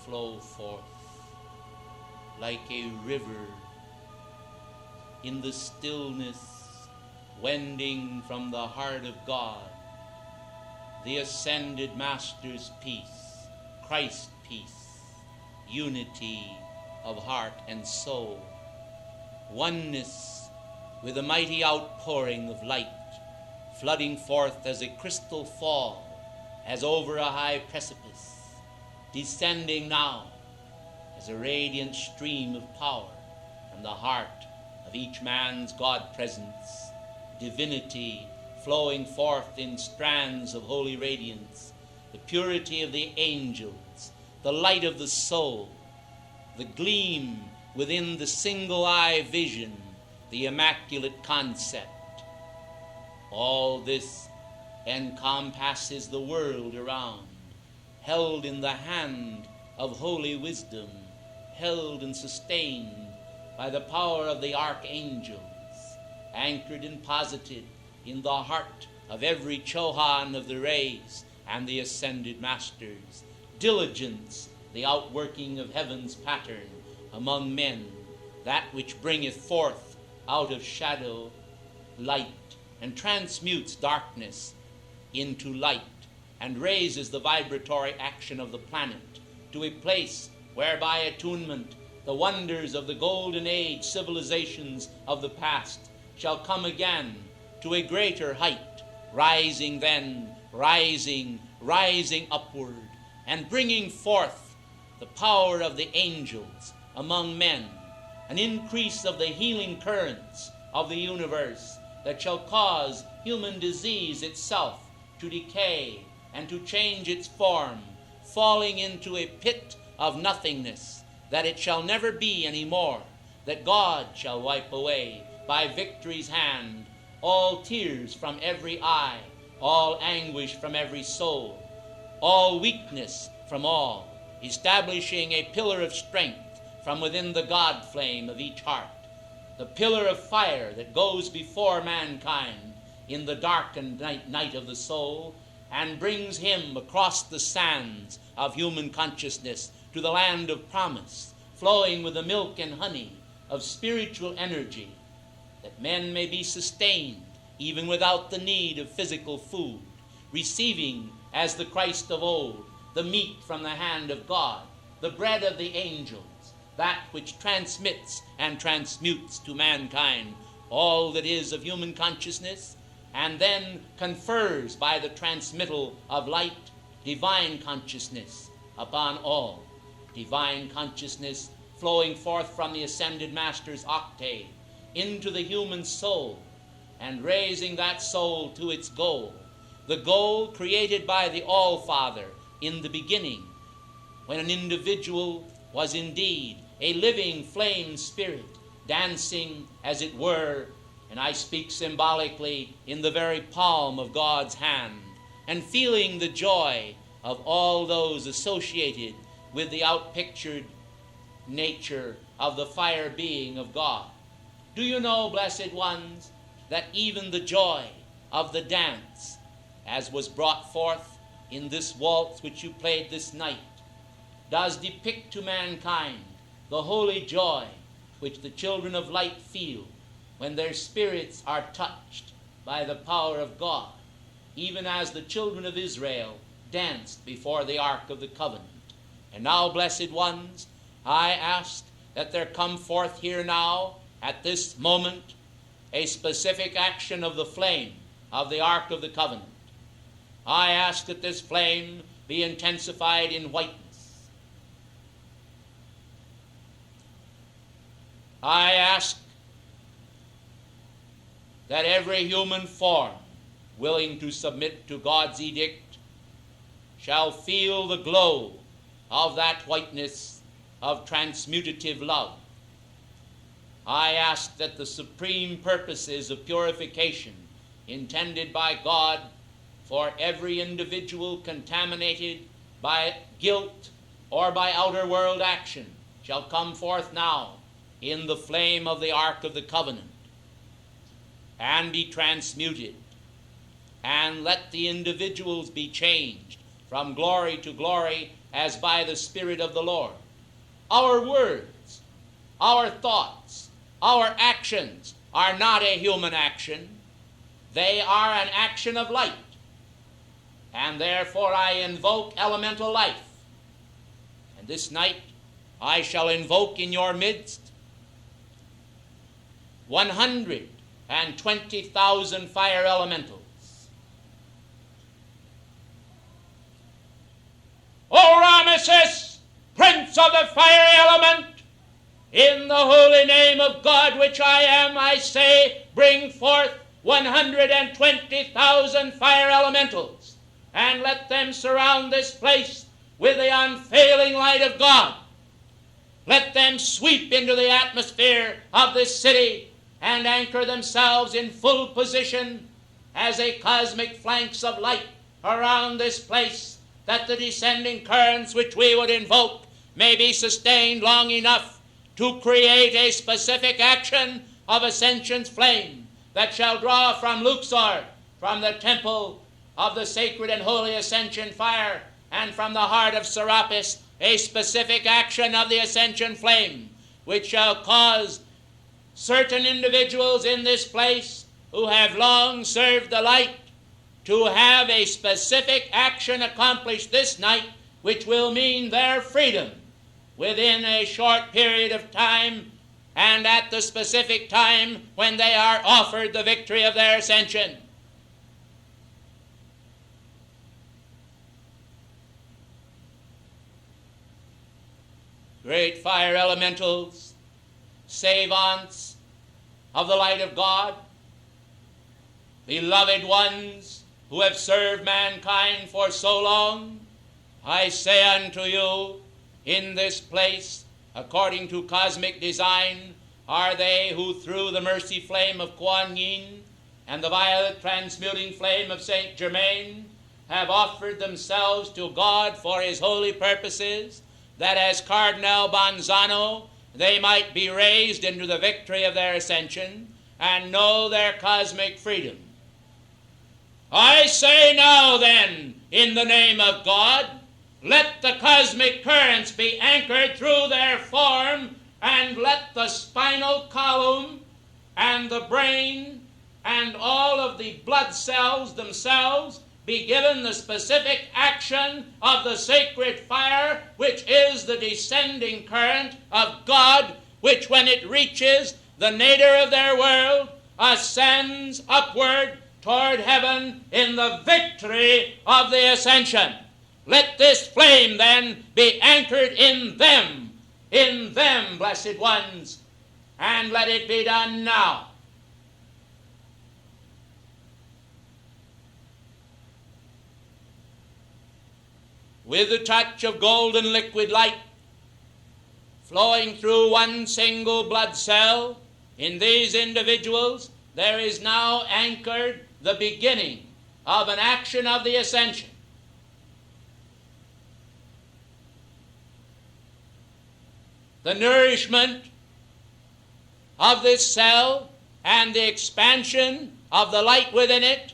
Flow forth like a river in the stillness, wending from the heart of God, the ascended Master's peace, Christ's peace, unity of heart and soul, oneness with the mighty outpouring of light, flooding forth as a crystal fall, as over a high precipice, descending now as a radiant stream of power from the heart of each man's God-presence, divinity flowing forth in strands of holy radiance, the purity of the angels, the light of the soul, the gleam within the single-eye vision, the immaculate concept. All this encompasses the world around, held in the hand of holy wisdom, held and sustained by the power of the archangels, anchored and posited in the heart of every Chohan of the race and the ascended masters. Diligence, the outworking of heaven's pattern among men, that which bringeth forth out of shadow light, and transmutes darkness into light, and raises the vibratory action of the planet to a place where by attunement the wonders of the golden age civilizations of the past shall come again to a greater height, rising upward, and bringing forth the power of the angels among men, an increase of the healing currents of the universe that shall cause human disease itself to decay and to change its form, falling into a pit of nothingness, that it shall never be any more, that God shall wipe away by victory's hand all tears from every eye, all anguish from every soul, all weakness from all, establishing a pillar of strength from within the God flame of each heart, the pillar of fire that goes before mankind in the darkened night of the soul, and brings him across the sands of human consciousness to the land of promise, flowing with the milk and honey of spiritual energy, that men may be sustained even without the need of physical food, receiving, as the Christ of old, the meat from the hand of God, the bread of the angels, that which transmits and transmutes to mankind all that is of human consciousness, and then confers by the transmittal of light divine consciousness upon all, divine consciousness flowing forth from the ascended Master's octave into the human soul, and raising that soul to its goal, the goal created by the All-Father in the beginning, when an individual was indeed a living flame spirit, dancing, as it were, and I speak symbolically, in the very palm of God's hand, and feeling the joy of all those associated with the outpictured nature of the fire being of God. Do you know, blessed ones, that even the joy of the dance, as was brought forth in this waltz which you played this night, does depict to mankind the holy joy which the children of light feel when their spirits are touched by the power of God, even as the children of Israel danced before the Ark of the Covenant. And now, blessed ones, I ask that there come forth here now, at this moment, a specific action of the flame of the Ark of the Covenant. I ask that this flame be intensified in whiteness. I ask that every human form willing to submit to God's edict shall feel the glow of that whiteness of transmutative love. I ask that the supreme purposes of purification intended by God for every individual contaminated by guilt or by outer world action shall come forth now in the flame of the Ark of the Covenant, and be transmuted, and let the individuals be changed from glory to glory as by the Spirit of the Lord. Our words, our thoughts, our actions are not a human action. They are an action of light, and therefore I invoke elemental life. And this night I shall invoke in your midst 120,000 fire elementals. O Rameses, prince of the fiery element, in the holy name of God which I am, I say, bring forth 120,000 fire elementals, and let them surround this place with the unfailing light of God. Let them sweep into the atmosphere of this city and anchor themselves in full position as a cosmic flanks of light around this place, that the descending currents which we would invoke may be sustained long enough to create a specific action of ascension's flame that shall draw from Luxor, from the temple of the sacred and holy ascension fire, and from the heart of Serapis, a specific action of the ascension flame, which shall cause certain individuals in this place who have long served the light to have a specific action accomplished this night, which will mean their freedom within a short period of time, and at the specific time when they are offered the victory of their ascension. Great fire elementals, savants of the light of God, beloved ones who have served mankind for so long, I say unto you, in this place, according to cosmic design, are they who through the mercy flame of Kuan Yin and the violet transmuting flame of Saint Germain have offered themselves to God for his holy purposes, that as Cardinal Bonzano they might be raised into the victory of their ascension and know their cosmic freedom. I say now then, in the name of God, let the cosmic currents be anchored through their form, and let the spinal column and the brain and all of the blood cells themselves be given the specific action of the sacred fire, which is the descending current of God, which when it reaches the nadir of their world, ascends upward toward heaven in the victory of the ascension. Let this flame then be anchored in them, blessed ones, and let it be done now. With the touch of golden liquid light flowing through one single blood cell, in these individuals there is now anchored the beginning of an action of the ascension. The nourishment of this cell and the expansion of the light within it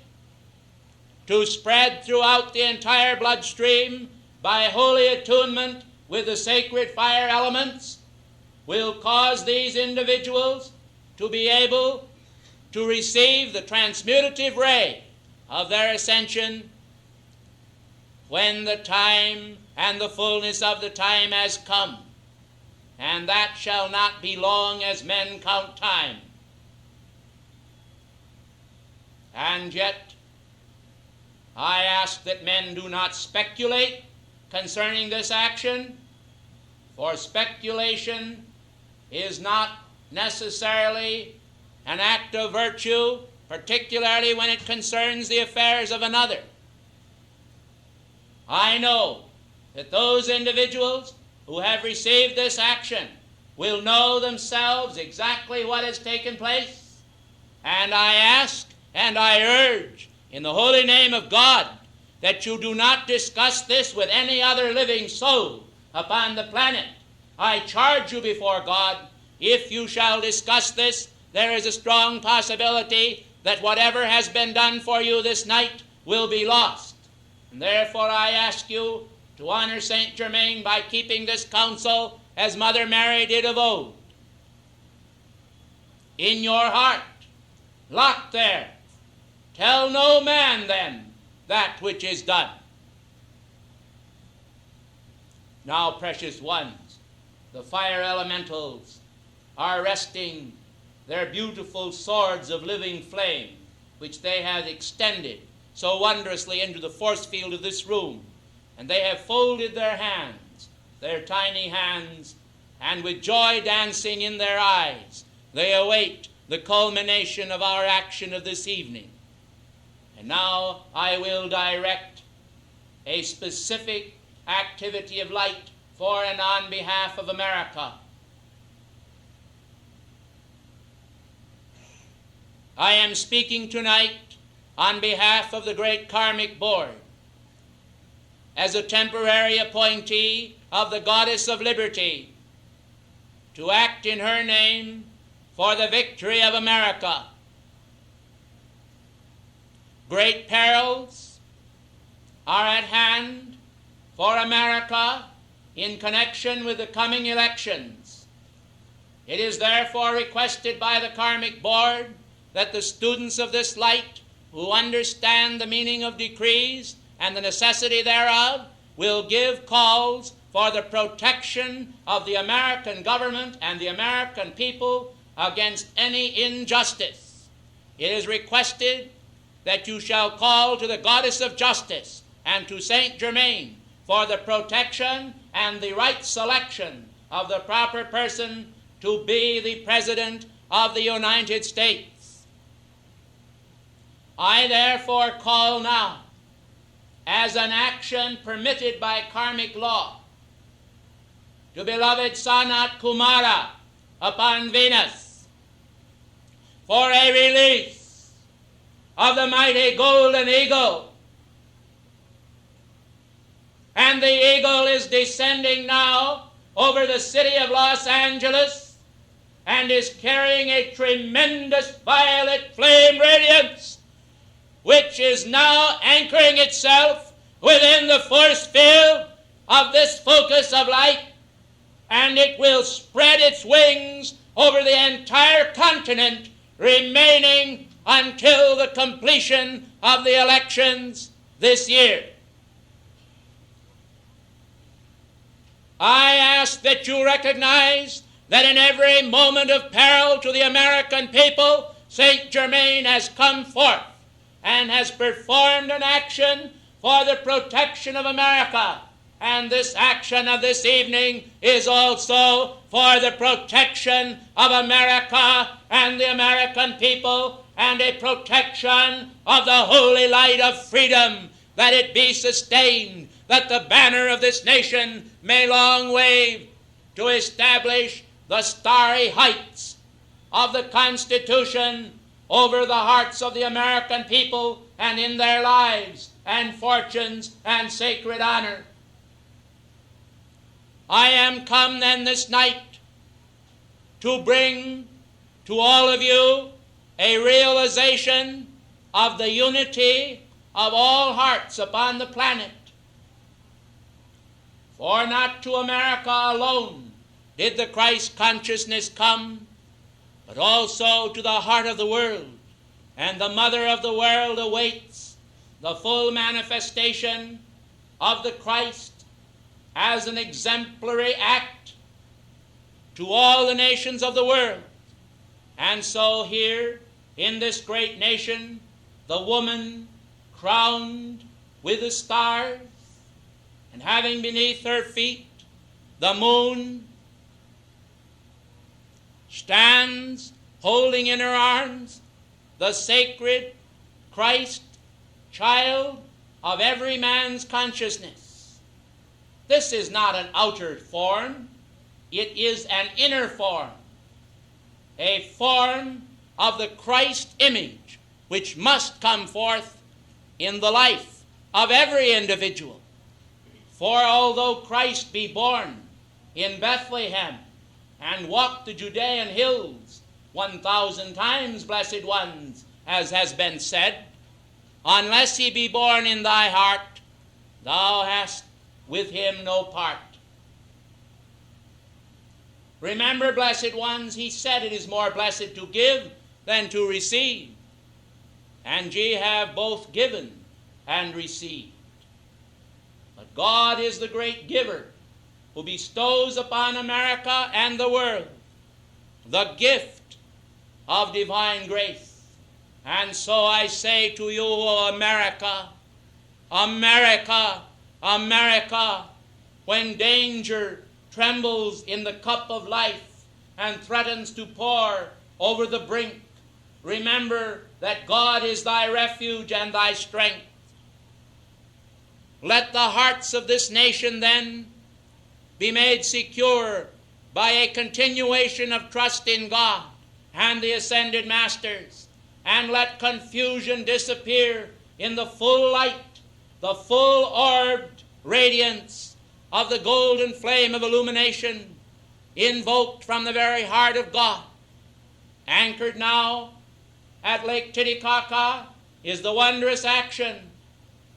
to spread throughout the entire bloodstream by holy attunement with the sacred fire elements will cause these individuals to be able to receive the transmutative ray of their ascension when the time and the fullness of the time has come. And that shall not be long as men count time. And yet, I ask that men do not speculate concerning this action, for speculation is not necessarily an act of virtue, particularly when it concerns the affairs of another. I know that those individuals who have received this action will know themselves exactly what has taken place, and I ask and I urge in the holy name of God that you do not discuss this with any other living soul upon the planet. I charge you before God, if you shall discuss this, there is a strong possibility that whatever has been done for you this night will be lost. And therefore I ask you to honor Saint Germain by keeping this counsel as Mother Mary did of old. In your heart, locked there, Tell no man then that which is done. Now, precious ones, the fire elementals are resting their beautiful swords of living flame, which they have extended so wondrously into the force field of this room, and they have folded their hands, their tiny hands, and with joy dancing in their eyes, they await the culmination of our action of this evening. And now I will direct a specific activity of light for and on behalf of America. I am speaking tonight on behalf of the great Karmic Board as a temporary appointee of the Goddess of Liberty to act in her name for the victory of America. Great perils are at hand for America in connection with the coming elections. It is therefore requested by the Karmic Board that the students of this light who understand the meaning of decrees and the necessity thereof will give calls for the protection of the American government and the American people against any injustice. It is requested that you shall call to the Goddess of Justice and to Saint Germain for the protection and the right selection of the proper person to be the President of the United States. I therefore call now, as an action permitted by karmic law, to beloved Sanat Kumara upon Venus for a release of the mighty golden eagle. And the eagle is descending now over the city of Los Angeles and is carrying a tremendous violet flame radiance, which is now anchoring itself within the force field of this focus of light, and it will spread its wings over the entire continent, remaining until the completion of the elections this year. I ask that you recognize that in every moment of peril to the American people, Saint Germain has come forth and has performed an action for the protection of America. And this action of this evening is also for the protection of America and the American people, and a protection of the holy light of freedom, that it be sustained, that the banner of this nation may long wave to establish the starry heights of the Constitution over the hearts of the American people and in their lives and fortunes and sacred honor. I am come then this night to bring to all of you a realization of the unity of all hearts upon the planet. For not to America alone did the Christ consciousness come, but also to the heart of the world. And the mother of the world awaits the full manifestation of the Christ as an exemplary act to all the nations of the world. And so here in this great nation, the woman crowned with the stars, and having beneath her feet the moon, stands holding in her arms the sacred Christ, child of every man's consciousness. This is not an outer form, it is an inner form, a form of the Christ image, which must come forth in the life of every individual. For although Christ be born in Bethlehem and walk the Judean hills 1,000 times, blessed ones, as has been said, unless he be born in thy heart, thou hast with him no part. Remember, blessed ones, he said it is more blessed to give than to receive. and ye have both given and received. But God is the great giver, who bestows upon America and the world the gift of divine grace. And so I say to you, O America, America, America, when danger trembles in the cup of life and threatens to pour over the brink, remember that God is thy refuge and thy strength. Let the hearts of this nation then be made secure by a continuation of trust in God and the ascended masters, and let confusion disappear in the full light, the full orbed radiance of the golden flame of illumination invoked from the very heart of God. Anchored now at Lake Titicaca is the wondrous action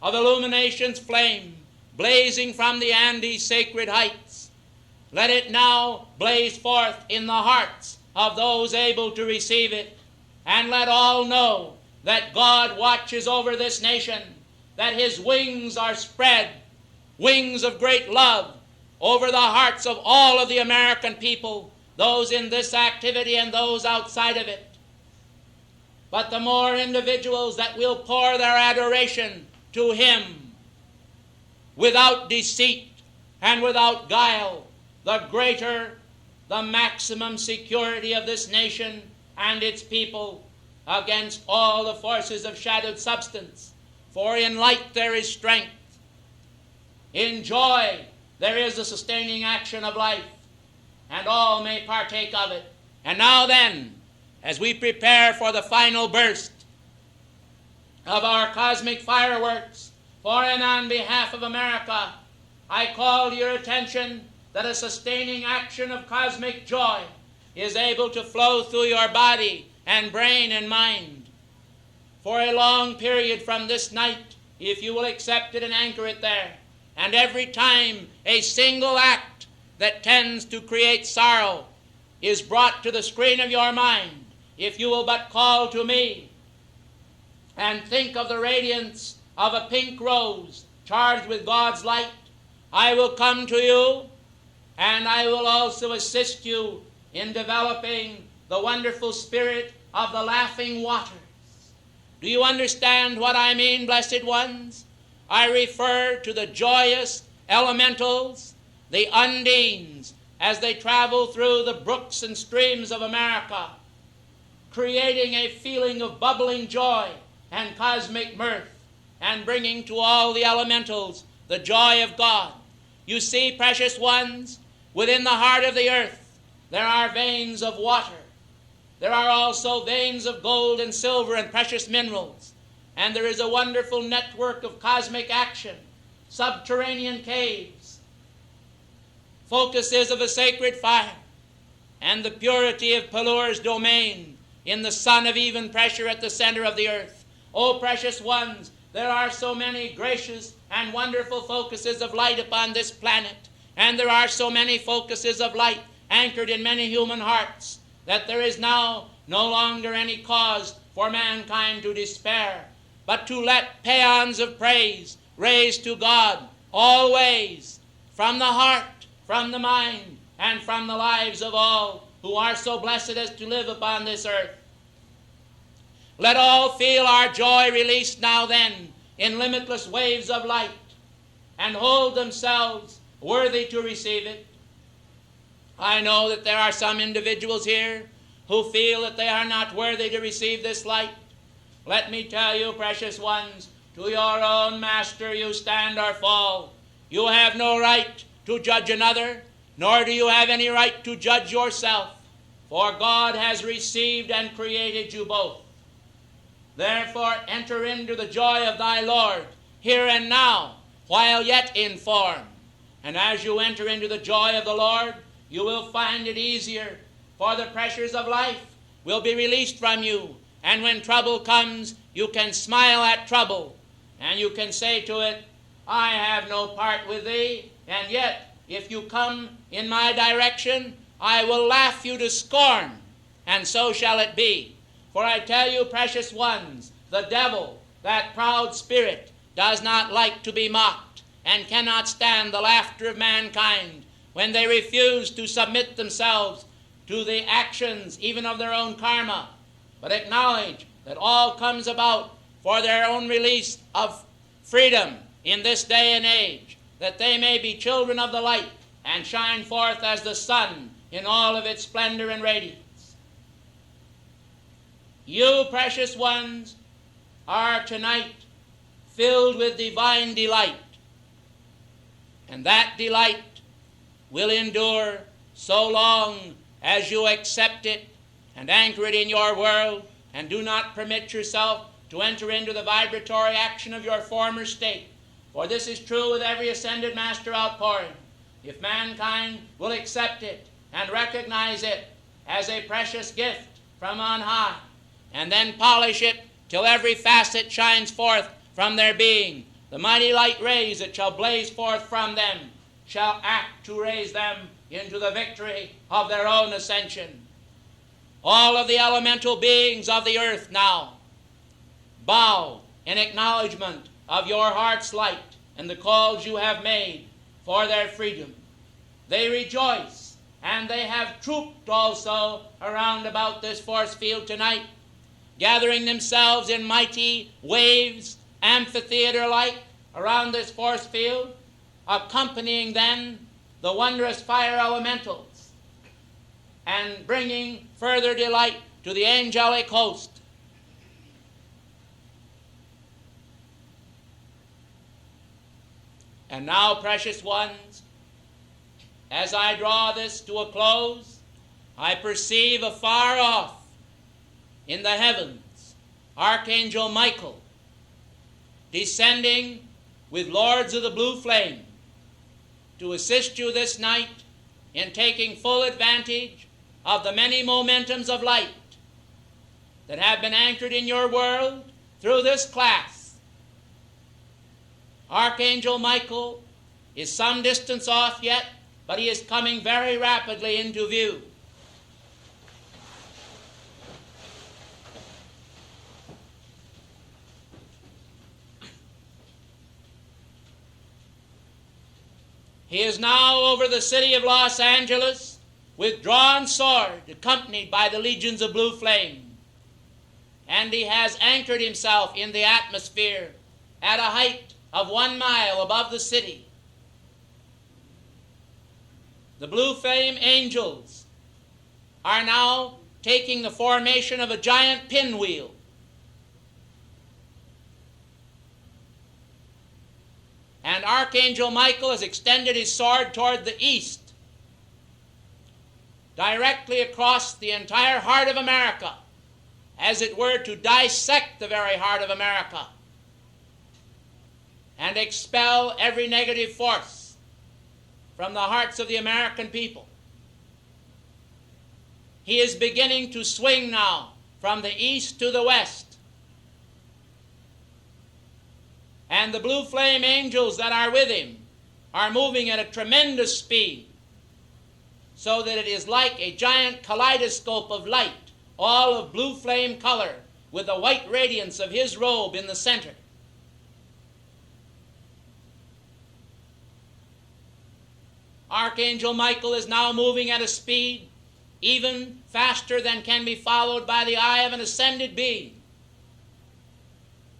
of illumination's flame blazing from the Andes' sacred heights. Let it now blaze forth in the hearts of those able to receive it, and let all know that God watches over this nation, that his wings are spread, wings of great love, over the hearts of all of the American people, those in this activity and those outside of it. But the more individuals that will pour their adoration to him without deceit and without guile, the greater the maximum security of this nation and its people against all the forces of shadowed substance. For in light there is strength. In joy there is the sustaining action of life, and all may partake of it. And now then, as we prepare for the final burst of our cosmic fireworks, for and on behalf of America, I call to your attention that a sustaining action of cosmic joy is able to flow through your body and brain and mind for a long period from this night, if you will accept it and anchor it there. And every time a single act that tends to create sorrow is brought to the screen of your mind, if you will but call to me and think of the radiance of a pink rose charged with God's light, I will come to you, and I will also assist you in developing the wonderful spirit of the laughing waters. Do you understand what I mean, blessed ones? I refer to the joyous elementals, the undines, as they travel through the brooks and streams of America, creating a feeling of bubbling joy and cosmic mirth, and bringing to all the elementals the joy of God. You see, precious ones, within the heart of the earth there are veins of water. There are also veins of gold and silver and precious minerals. And there is a wonderful network of cosmic action, subterranean caves, focuses of a sacred fire, and the purity of Pelure's domain in the sun of even pressure at the center of the earth. Oh, precious ones, there are so many gracious and wonderful focuses of light upon this planet, and there are so many focuses of light anchored in many human hearts, that there is now no longer any cause for mankind to despair, but to let paeans of praise raise to God always from the heart, from the mind, and from the lives of all who are so blessed as to live upon this earth. Let all feel our joy released now then in limitless waves of light, and hold themselves worthy to receive it. I know that there are some individuals here who feel that they are not worthy to receive this light. Let me tell you, precious ones, to your own master you stand or fall. You have no right to judge another, nor do you have any right to judge yourself, for God has received and created you both. Therefore enter into the joy of thy Lord, here and now, while yet in form. And as you enter into the joy of the Lord, you will find it easier, for the pressures of life will be released from you. And when trouble comes, you can smile at trouble, and you can say to it, I have no part with thee, and yet if you come in my direction, I will laugh you to scorn, and so shall it be. For I tell you, precious ones, The devil, that proud spirit, does not like to be mocked and cannot stand the laughter of mankind when they refuse to submit themselves to the actions even of their own karma, but acknowledge that all comes about for their own release of freedom in this day and age, that they may be children of the light and shine forth as the sun in all of its splendor and radiance. You, precious ones, are tonight filled with divine delight, and that delight will endure so long as you accept it and anchor it in your world and do not permit yourself to enter into the vibratory action of your former state. For this is true with every ascended master outpouring. If mankind will accept it and recognize it as a precious gift from on high, and then polish it till every facet shines forth from their being, the mighty light rays that shall blaze forth from them shall act to raise them into the victory of their own ascension. All of the elemental beings of the earth now bow in acknowledgement of your heart's light and the calls you have made for their freedom. They rejoice, and they have trooped also around about this force field tonight, gathering themselves in mighty waves, amphitheater-like, around this force field, accompanying then the wondrous fire elementals, and bringing further delight to the angelic host. And now, precious ones, as I draw this to a close, I perceive afar off in the heavens Archangel Michael descending with lords of the blue flame to assist you this night in taking full advantage of the many momentums of light that have been anchored in your world through this class. Archangel Michael is some distance off yet, but he is coming very rapidly into view. He is now over the city of Los Angeles with drawn sword, accompanied by the legions of blue flame. And he has anchored himself in the atmosphere at a height of 1 mile above the city. The blue flame angels are now taking the formation of a giant pinwheel. And Archangel Michael has extended his sword toward the east, directly across the entire heart of America, as it were to dissect the very heart of America and expel every negative force from the hearts of the American people. He is beginning to swing now from the east to the west. And the blue flame angels that are with him are moving at a tremendous speed, so that it is like a giant kaleidoscope of light, all of blue flame color, with the white radiance of his robe in the center. Archangel Michael is now moving at a speed even faster than can be followed by the eye of an ascended being,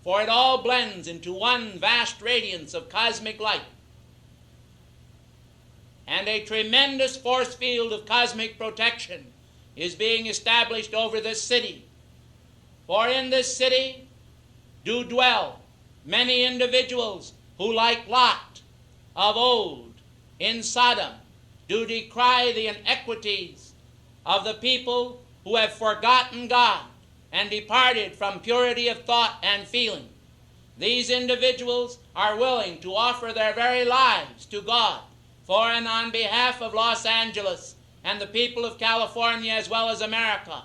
for it all blends into one vast radiance of cosmic light. And a tremendous force field of cosmic protection is being established over this city. For in this city do dwell many individuals who, like Lot of old in Sodom, do decry the inequities of the people who have forgotten God and departed from purity of thought and feeling. These individuals are willing to offer their very lives to God for and on behalf of Los Angeles and the people of California as well as America.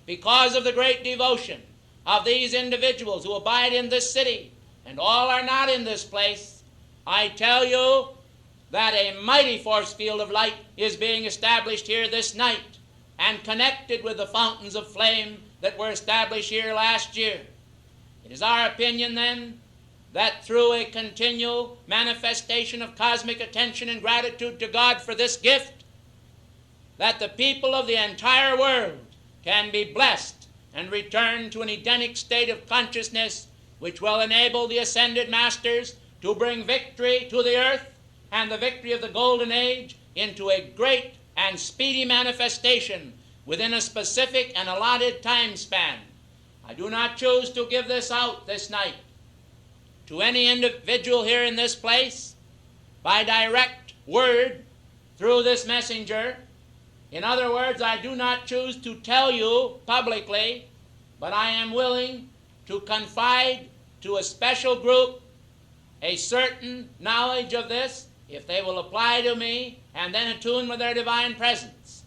Because of the great devotion of these individuals who abide in this city, and all are not in this place, I tell you that a mighty force field of light is being established here this night and connected with the fountains of flame that were established here last year. It It is our opinion, then, that through a continual manifestation of cosmic attention and gratitude to God for this gift, that the people of the entire world can be blessed and return to an Edenic state of consciousness which will enable the ascended masters to bring victory to the earth and the victory of the golden age into a great and speedy manifestation within a specific and allotted time span. I do not choose to give this out this night to any individual here in this place by direct word through this messenger. In other words, I do not choose to tell you publicly, but I am willing to confide to a special group a certain knowledge of this, if they will apply to me and then attune with their divine presence.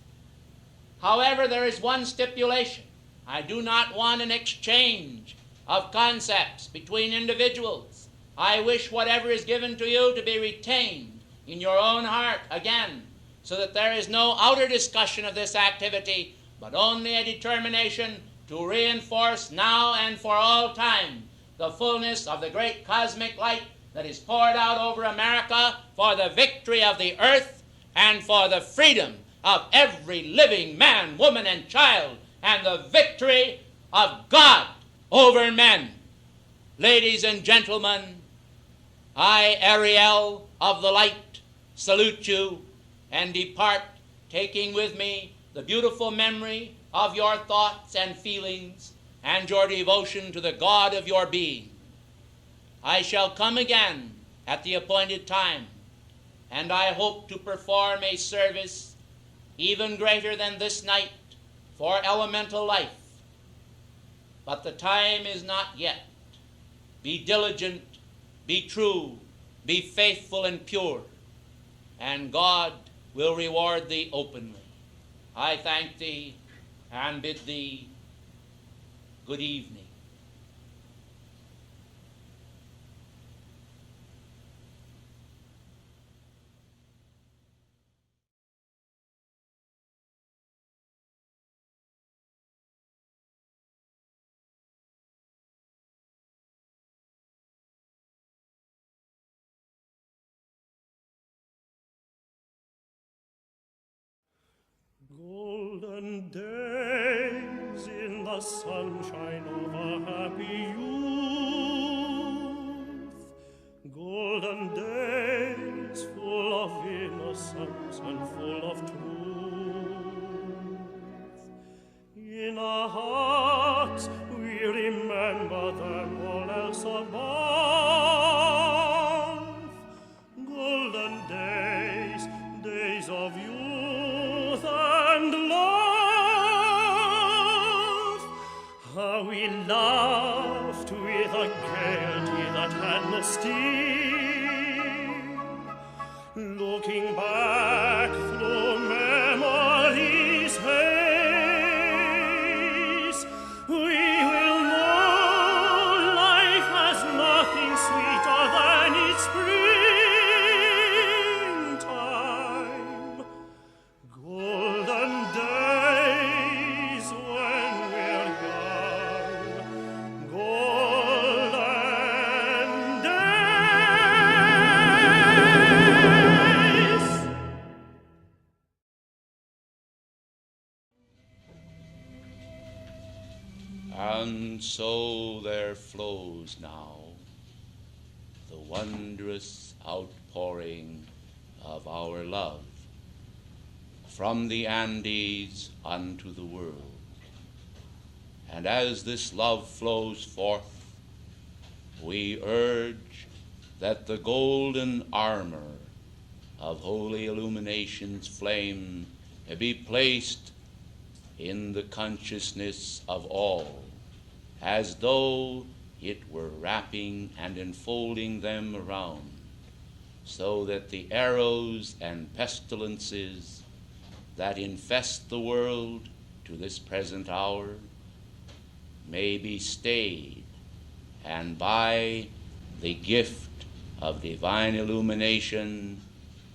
However, there is one stipulation. I do not want an exchange of concepts between individuals. I wish whatever is given to you to be retained in your own heart again, so that there is no outer discussion of this activity, but only a determination to reinforce now and for all time the fullness of the great cosmic light that is poured out over America for the victory of the earth and for the freedom of every living man, woman, and child, and the victory of God over men. Ladies and gentlemen, I, Eriel of the light, salute you and depart, taking with me the beautiful memory of your thoughts and feelings and your devotion to the God of your being. I shall come again at the appointed time, and I hope to perform a service even greater than this night for elemental life. But the time is not yet. Be diligent, be true, be faithful and pure, and God will reward thee openly. I thank thee and bid thee good evening. Golden days in the sunshine of a happy youth, golden days full of innocence and full of truth. In our hearts we remember them all else above. Golden days, days of youth and love, how we laughed with a gaiety that had no sting, looking back through memory's haze. We will know life has nothing sweeter than its springtime. Golden days when we're young, golden days. And so there flows now the wondrous outpouring of our love from the Andes unto the world. And as this love flows forth, we urge that the golden armor of holy illumination's flame be placed in the consciousness of all, as though it were wrapping and enfolding them around, so that the arrows and pestilences that infest the world to this present hour may be stayed, and by the gift of divine illumination,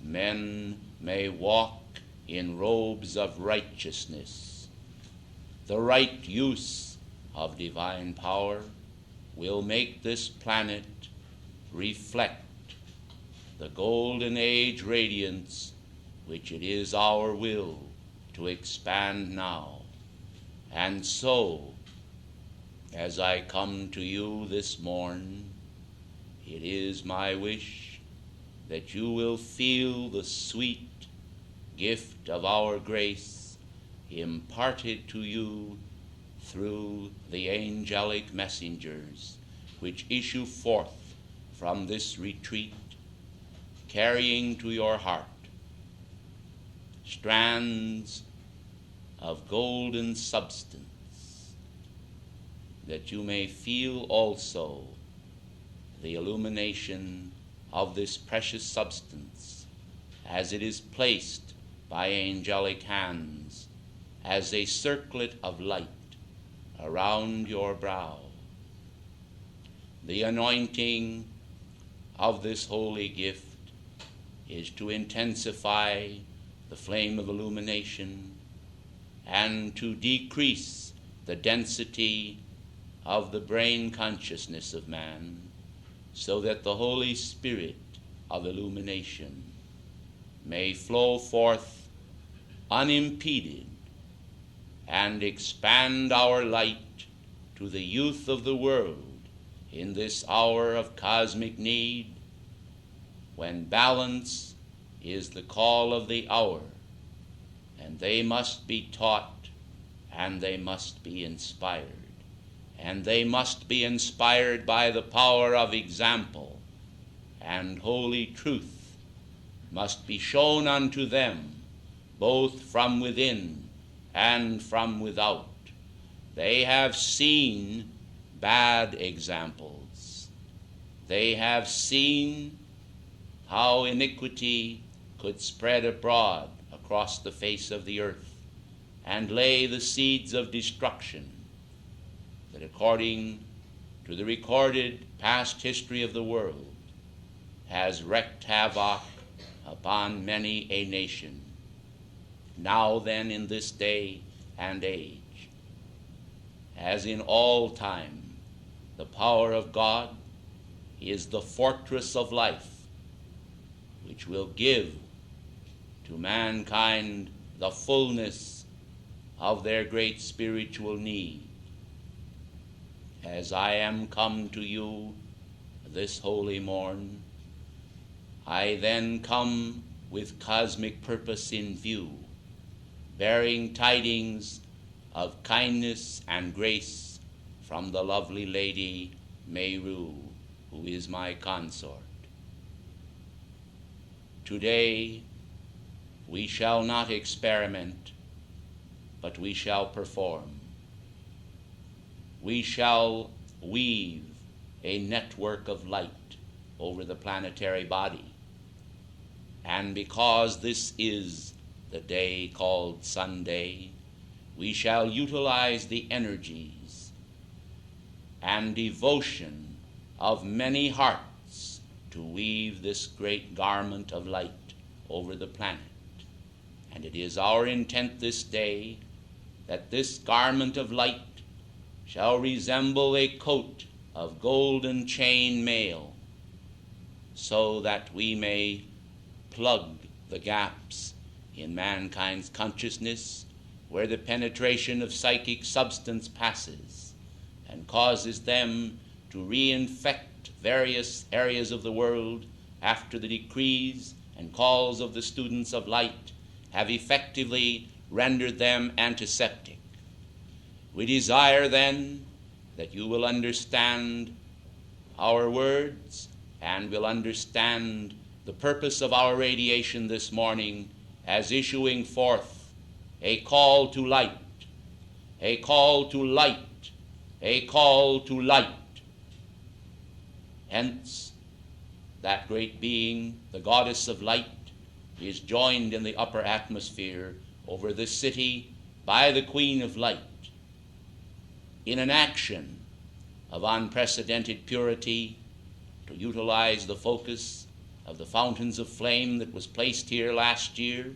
men may walk in robes of righteousness, the right use of divine power, will make this planet reflect the golden age radiance which it is our will to expand now. And so, as I come to you this morn, it is my wish that you will feel the sweet gift of our grace imparted to you through the angelic messengers which issue forth from this retreat, carrying to your heart strands of golden substance, that you may feel also the illumination of this precious substance as it is placed by angelic hands as a circlet of light around your brow. The anointing of this holy gift is to intensify the flame of illumination and to decrease the density of the brain consciousness of man, so that the Holy Spirit of illumination may flow forth unimpeded and expand our light to the youth of the world in this hour of cosmic need, when balance is the call of the hour, and they must be taught, and they must be inspired, and they must be inspired by the power of example, and holy truth must be shown unto them both from within and from without. They have seen bad examples. They have seen how iniquity could spread abroad across the face of the earth and lay the seeds of destruction that, according to the recorded past history of the world, has wreaked havoc upon many a nation. Now then, in this day and age, as in all time, the power of God is the fortress of life, which will give to mankind the fullness of their great spiritual need. As I am come to you this holy morn, I then come with cosmic purpose in view, bearing tidings of kindness and grace from the lovely lady Meru, who is my consort. Today we shall not experiment, but we shall perform. We shall weave a network of light over the planetary body. And because this is the day called Sunday, we shall utilize the energies and devotion of many hearts to weave this great garment of light over the planet. And it is our intent this day that this garment of light shall resemble a coat of golden chain mail, so that we may plug the gaps in mankind's consciousness where the penetration of psychic substance passes and causes them to reinfect various areas of the world after the decrees and calls of the students of light have effectively rendered them antiseptic. We desire then that you will understand our words and will understand the purpose of our radiation this morning as issuing forth a call to light, a call to light, a call to light. Hence, that great being, the goddess of light, is joined in the upper atmosphere over this city by the Queen of Light in an action of unprecedented purity to utilize the focus of the fountains of flame that was placed here last year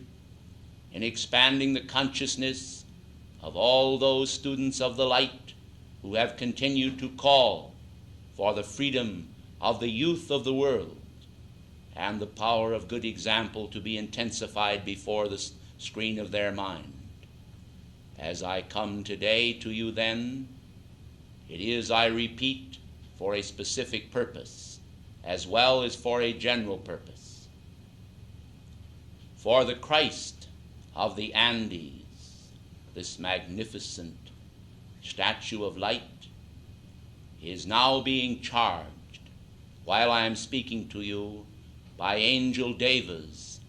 in expanding the consciousness of all those students of the light who have continued to call for the freedom of the youth of the world, and the power of good example to be intensified before the screen of their mind. As I come today to you then, it is, I repeat, for a specific purpose, as well as for a general purpose. For the Christ of the Andes, this magnificent statue of light, is now being charged, while I am speaking to you, by angel devas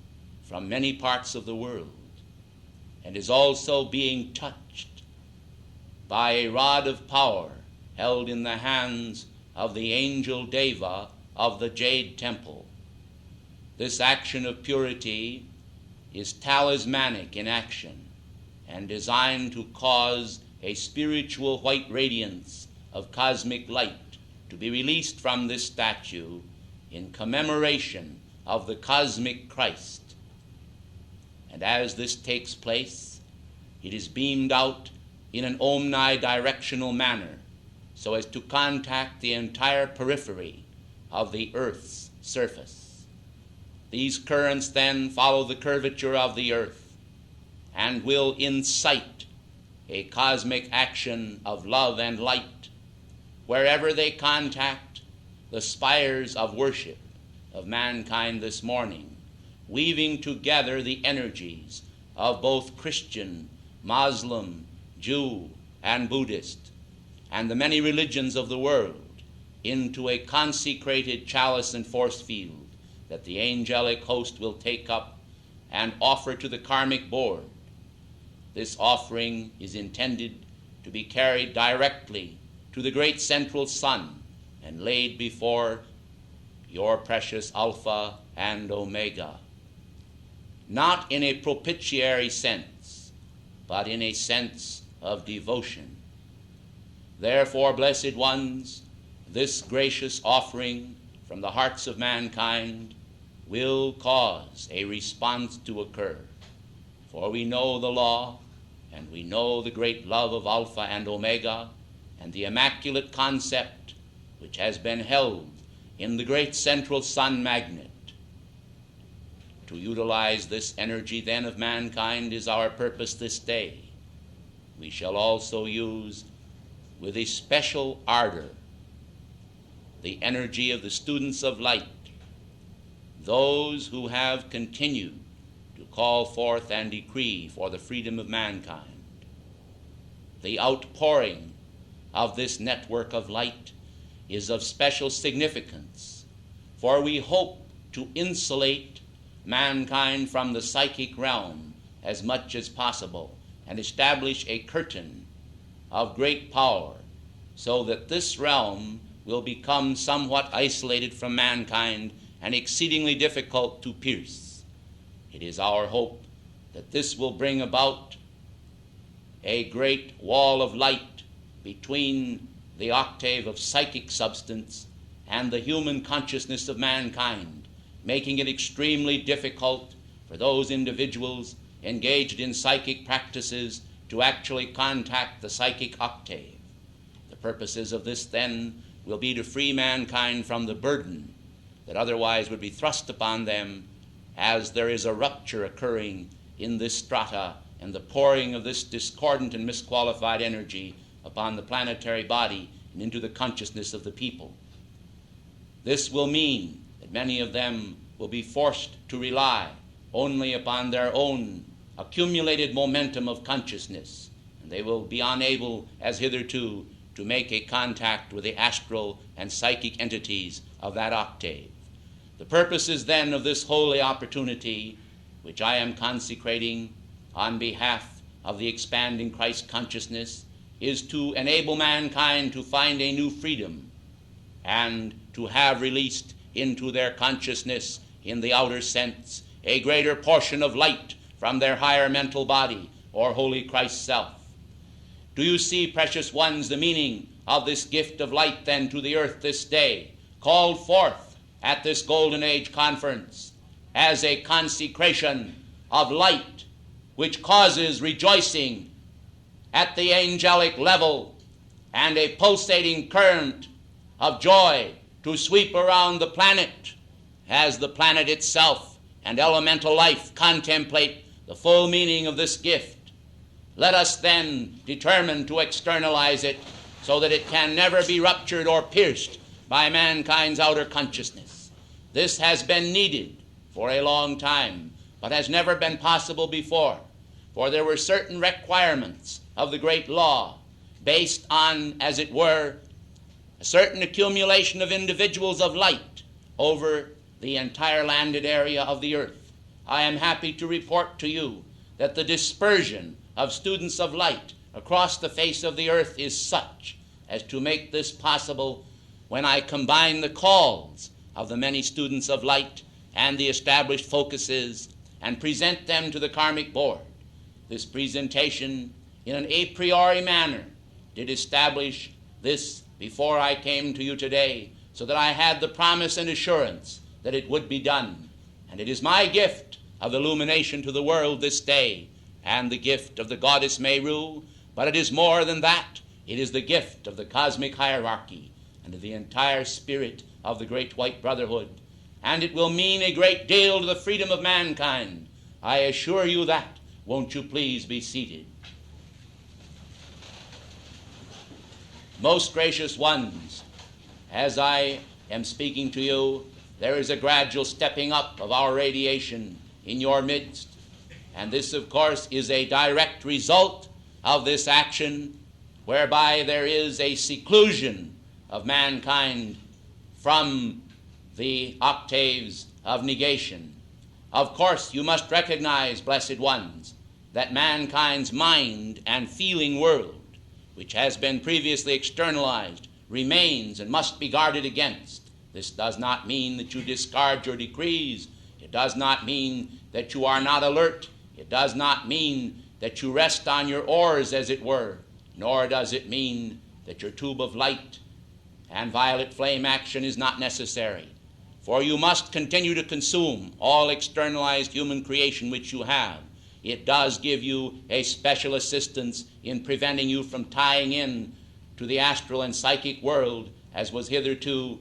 from many parts of the world, and is also being touched by a rod of power held in the hands of the angel deva of the Jade Temple. This action of purity is talismanic in action and designed to cause a spiritual white radiance of cosmic light to be released from this statue in commemoration of the cosmic Christ. And as this takes place, it is beamed out in an omnidirectional manner so as to contact the entire periphery of the earth's surface. These currents then follow the curvature of the earth and will incite a cosmic action of love and light wherever they contact the spires of worship of mankind this morning, weaving together the energies of both Christian, Muslim, Jew, and Buddhist, and the many religions of the world into a consecrated chalice and force field that the angelic host will take up and offer to the karmic board. This offering is intended to be carried directly to the great central sun and laid before your precious Alpha and Omega, not in a propitiatory sense, but in a sense of devotion. Therefore, blessed ones, this gracious offering from the hearts of mankind will cause a response to occur. For we know the law, and we know the great love of Alpha and Omega, and the immaculate concept which has been held in the great central sun magnet. To utilize this energy then of mankind is our purpose this day. We shall also use with a special ardor the energy of the students of light, those who have continued to call forth and decree for the freedom of mankind. The outpouring of this network of light is of special significance, for we hope to insulate mankind from the psychic realm as much as possible and establish a curtain of great power so that this realm will become somewhat isolated from mankind and exceedingly difficult to pierce. It is our hope that this will bring about a great wall of light between the octave of psychic substance and the human consciousness of mankind, making it extremely difficult for those individuals engaged in psychic practices to actually contact the psychic octave. The purposes of this, then, will be to free mankind from the burden that otherwise would be thrust upon them, as there is a rupture occurring in this strata and the pouring of this discordant and misqualified energy upon the planetary body and into the consciousness of the people. This will mean that many of them will be forced to rely only upon their own accumulated momentum of consciousness, and they will be unable, as hitherto, to make a contact with the astral and psychic entities of that octave. The purposes then of this holy opportunity, which I am consecrating on behalf of the expanding Christ consciousness, is to enable mankind to find a new freedom and to have released into their consciousness, in the outer sense, a greater portion of light from their higher mental body, or holy Christ self. Do you see, precious ones, the meaning of this gift of light then to the earth this day, called forth at this Golden Age conference as a consecration of light, which causes rejoicing at the angelic level and a pulsating current of joy to sweep around the planet as the planet itself and elemental life contemplate the full meaning of this gift. Let us then determine to externalize it so that it can never be ruptured or pierced by mankind's outer consciousness. This has been needed for a long time, but has never been possible before, for there were certain requirements of the great law based on, as it were, a certain accumulation of individuals of light over the entire landed area of the earth. I am happy to report to you that the dispersion of students of light across the face of the earth is such as to make this possible when I combine the calls of the many students of light and the established focuses and present them to the Karmic Board. This presentation, in an a priori manner, did establish this before I came to you today, so that I had the promise and assurance that it would be done. And it is my gift of illumination to the world this day, and the gift of the goddess Meru, but it is more than that. It is the gift of the cosmic hierarchy and of the entire spirit of the great white brotherhood. And it will mean a great deal to the freedom of mankind. I assure you that. Won't you please be seated? Most gracious ones, as I am speaking to you, there is a gradual stepping up of our radiation in your midst. And this, of course, is a direct result of this action, whereby there is a seclusion of mankind from the octaves of negation. Of course, you must recognize, blessed ones, that mankind's mind and feeling world, which has been previously externalized, remains and must be guarded against. This does not mean that you discard your decrees. It does not mean that you are not alert. It does not mean that you rest on your oars, as it were, nor does it mean that your tube of light and violet flame action is not necessary. For you must continue to consume all externalized human creation which you have. It does give you a special assistance in preventing you from tying in to the astral and psychic world, as was hitherto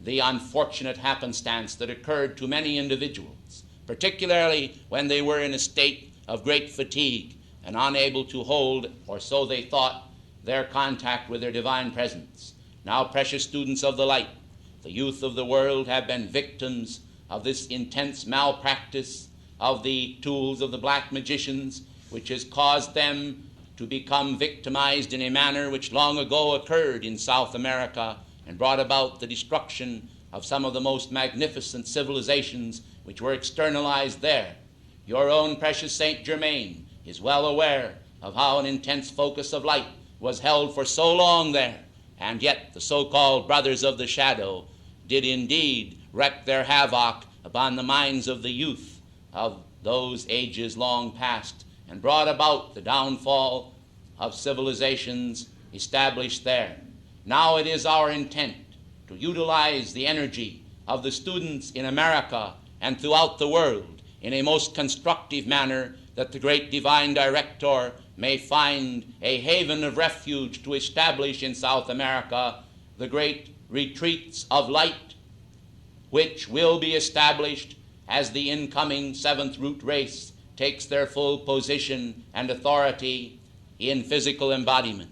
the unfortunate happenstance that occurred to many individuals, particularly when they were in a state of great fatigue and unable to hold, or so they thought, their contact with their divine presence. Now, precious students of the light, the youth of the world have been victims of this intense malpractice of the tools of the black magicians, which has caused them to become victimized in a manner which long ago occurred in South America and brought about the destruction of some of the most magnificent civilizations which were externalized there. Your own precious Saint Germain is well aware of how an intense focus of light was held for so long there, and yet the so-called brothers of the shadow did indeed wreak their havoc upon the minds of the youth of those ages long past, and brought about the downfall of civilizations established there. Now it is our intent to utilize the energy of the students in America and throughout the world in a most constructive manner, that the great divine director may find a haven of refuge to establish in South America the great retreats of light, which will be established as the incoming seventh root race takes their full position and authority in physical embodiment.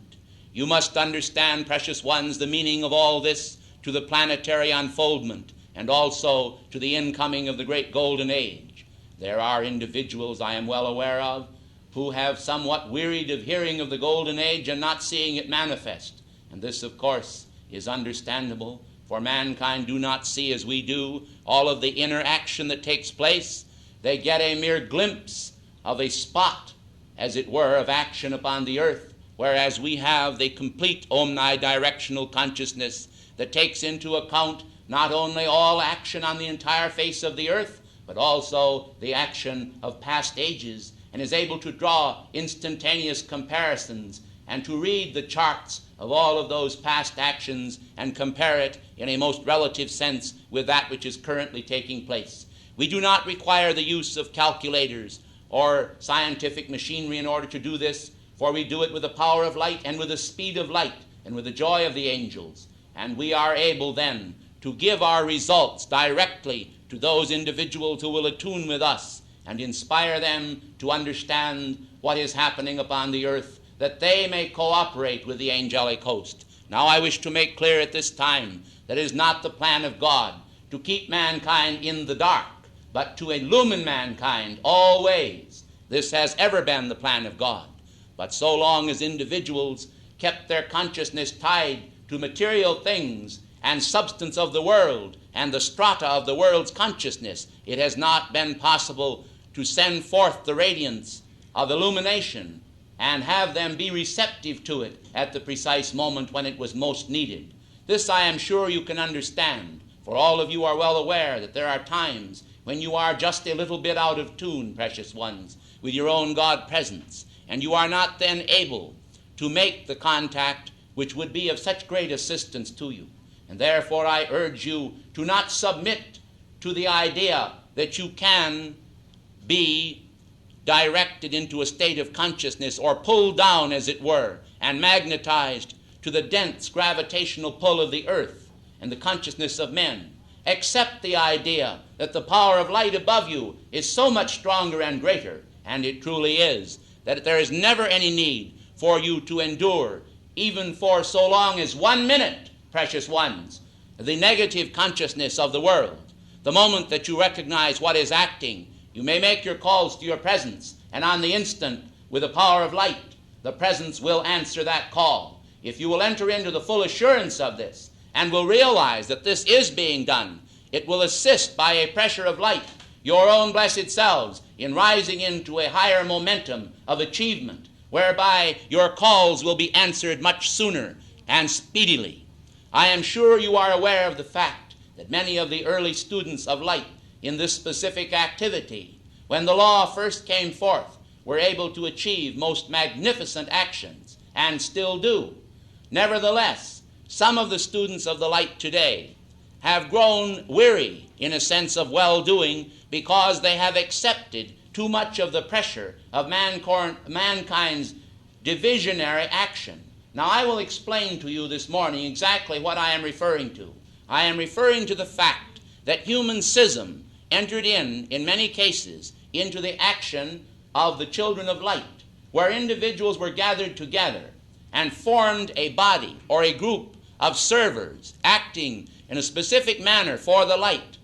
You must understand, precious ones, the meaning of all this to the planetary unfoldment and also to the incoming of the great golden age. There are individuals I am well aware of who have somewhat wearied of hearing of the golden age and not seeing it manifest. And this, of course, is understandable, for mankind do not see as we do all of the inner action that takes place. They get a mere glimpse of a spot, as it were, of action upon the earth, whereas we have the complete omnidirectional consciousness that takes into account not only all action on the entire face of the earth, but also the action of past ages, and is able to draw instantaneous comparisons and to read the charts of all of those past actions and compare it in a most relative sense with that which is currently taking place. We do not require the use of calculators or scientific machinery in order to do this, for we do it with the power of light and with the speed of light and with the joy of the angels. and we are able then to give our results directly to those individuals who will attune with us and inspire them to understand what is happening upon the earth, that they may cooperate with the angelic host. Now I wish to make clear at this time that it is not the plan of God to keep mankind in the dark, but to illumine mankind always. This has ever been the plan of God. But so long as individuals kept their consciousness tied to material things and substance of the world and the strata of the world's consciousness, it has not been possible to send forth the radiance of illumination and have them be receptive to it at the precise moment when it was most needed. This I am sure you can understand, for all of you are well aware that there are times when you are just a little bit out of tune, precious ones, with your own God presence, and you are not then able to make the contact which would be of such great assistance to you. And therefore I urge you to not submit to the idea that you can be directed into a state of consciousness or pulled down, as it were, and magnetized to the dense gravitational pull of the earth and the consciousness of men. Accept the idea that the power of light above you is so much stronger and greater, and it truly is, that there is never any need for you to endure, even for so long as 1 minute, precious ones, the negative consciousness of the world. The moment that you recognize what is acting, you may make your calls to your presence, and on the instant, with the power of light, the presence will answer that call. If you will enter into the full assurance of this, and will realize that this is being done, it will assist by a pressure of light your own blessed selves in rising into a higher momentum of achievement, whereby your calls will be answered much sooner and speedily. I am sure you are aware of the fact that many of the early students of light in this specific activity, when the law first came forth, were able to achieve most magnificent actions, and still do. Nevertheless, some of the students of the light today have grown weary in a sense of well-doing because they have accepted too much of the pressure of mankind's divisionary action. Now I will explain to you this morning exactly what I am referring to. I am referring to the fact that human schism entered in many cases, into the action of the children of light, where individuals were gathered together and formed a body or a group of servers acting in a specific manner for the light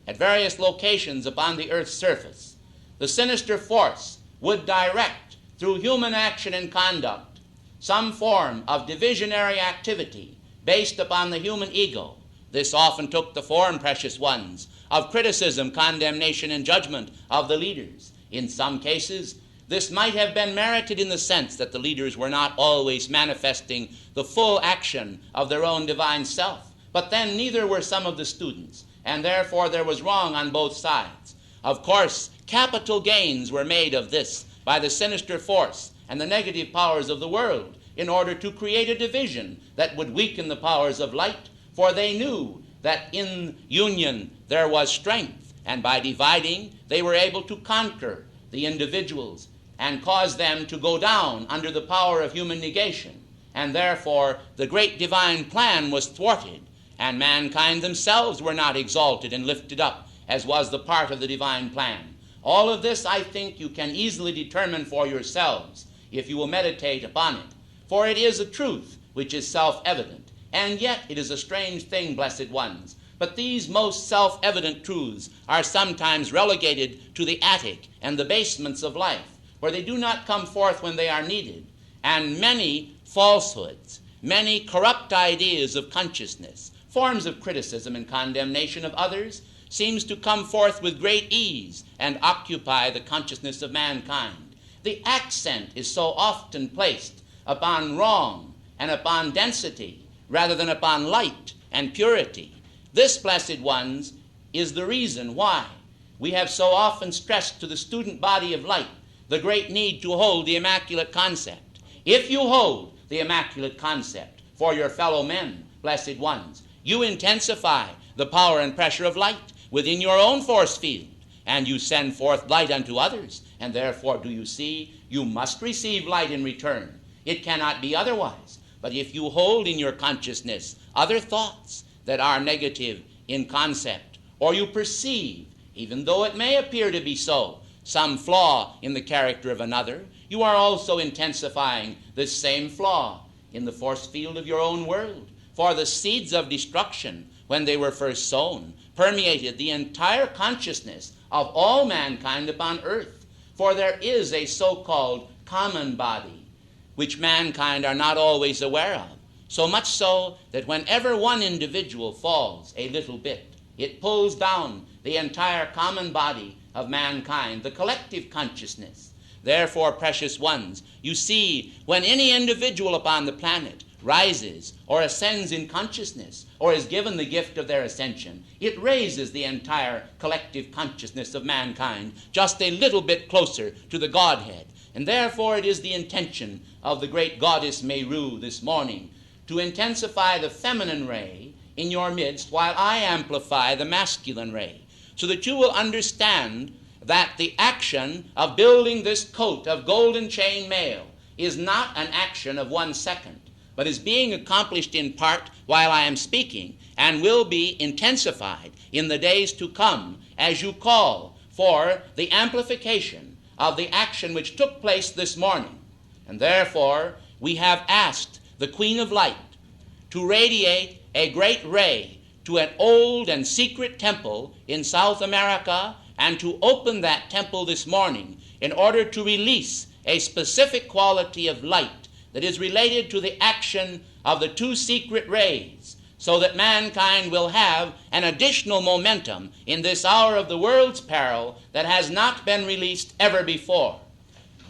at various locations upon the earth's surface. The sinister force would direct, through human action and conduct, some form of divisionary activity based upon the human ego. This often took the form, precious ones, of criticism, condemnation, and judgment of the leaders. In some cases, this might have been merited in the sense that the leaders were not always manifesting the full action of their own divine self. But then neither were some of the students, and therefore there was wrong on both sides. Of course, capital gains were made of this by the sinister force and the negative powers of the world in order to create a division that would weaken the powers of light, for they knew that in union there was strength, and by dividing they were able to conquer the individuals and cause them to go down under the power of human negation. And therefore the great divine plan was thwarted, and mankind themselves were not exalted and lifted up, as was the part of the divine plan. All of this, I think, you can easily determine for yourselves if you will meditate upon it. For it is a truth which is self-evident, and yet it is a strange thing, blessed ones. But these most self-evident truths are sometimes relegated to the attic and the basements of life, where they do not come forth when they are needed. And many falsehoods, many corrupt ideas of consciousness, forms of criticism and condemnation of others, seems to come forth with great ease and occupy the consciousness of mankind. The accent is so often placed upon wrong and upon density rather than upon light and purity. This, blessed ones, is the reason why we have so often stressed to the student body of light the great need to hold the immaculate concept. If you hold the immaculate concept for your fellow men, blessed ones, you intensify the power and pressure of light within your own force field, and you send forth light unto others, and therefore, do you see, you must receive light in return. It cannot be otherwise. But if you hold in your consciousness other thoughts that are negative in concept, or you perceive, even though it may appear to be so, some flaw in the character of another, you are also intensifying this same flaw in the force field of your own world. For the seeds of destruction, when they were first sown, permeated the entire consciousness of all mankind upon earth. For there is a so-called common body, which mankind are not always aware of, so much so that whenever one individual falls a little bit, it pulls down the entire common body of mankind, the collective consciousness. Therefore, precious ones, you see, when any individual upon the planet rises or ascends in consciousness or is given the gift of their ascension, it raises the entire collective consciousness of mankind just a little bit closer to the Godhead. And therefore it is the intention of the great goddess Meru this morning to intensify the feminine ray in your midst while I amplify the masculine ray, so that you will understand that the action of building this coat of golden chain mail is not an action of 1 second, but is being accomplished in part while I am speaking, and will be intensified in the days to come as you call for the amplification of the action which took place this morning. And therefore we have asked the Queen of Light to radiate a great ray to an old and secret temple in South America, and to open that temple this morning in order to release a specific quality of light that is related to the action of the 2 secret rays, so that mankind will have an additional momentum in this hour of the world's peril that has not been released ever before.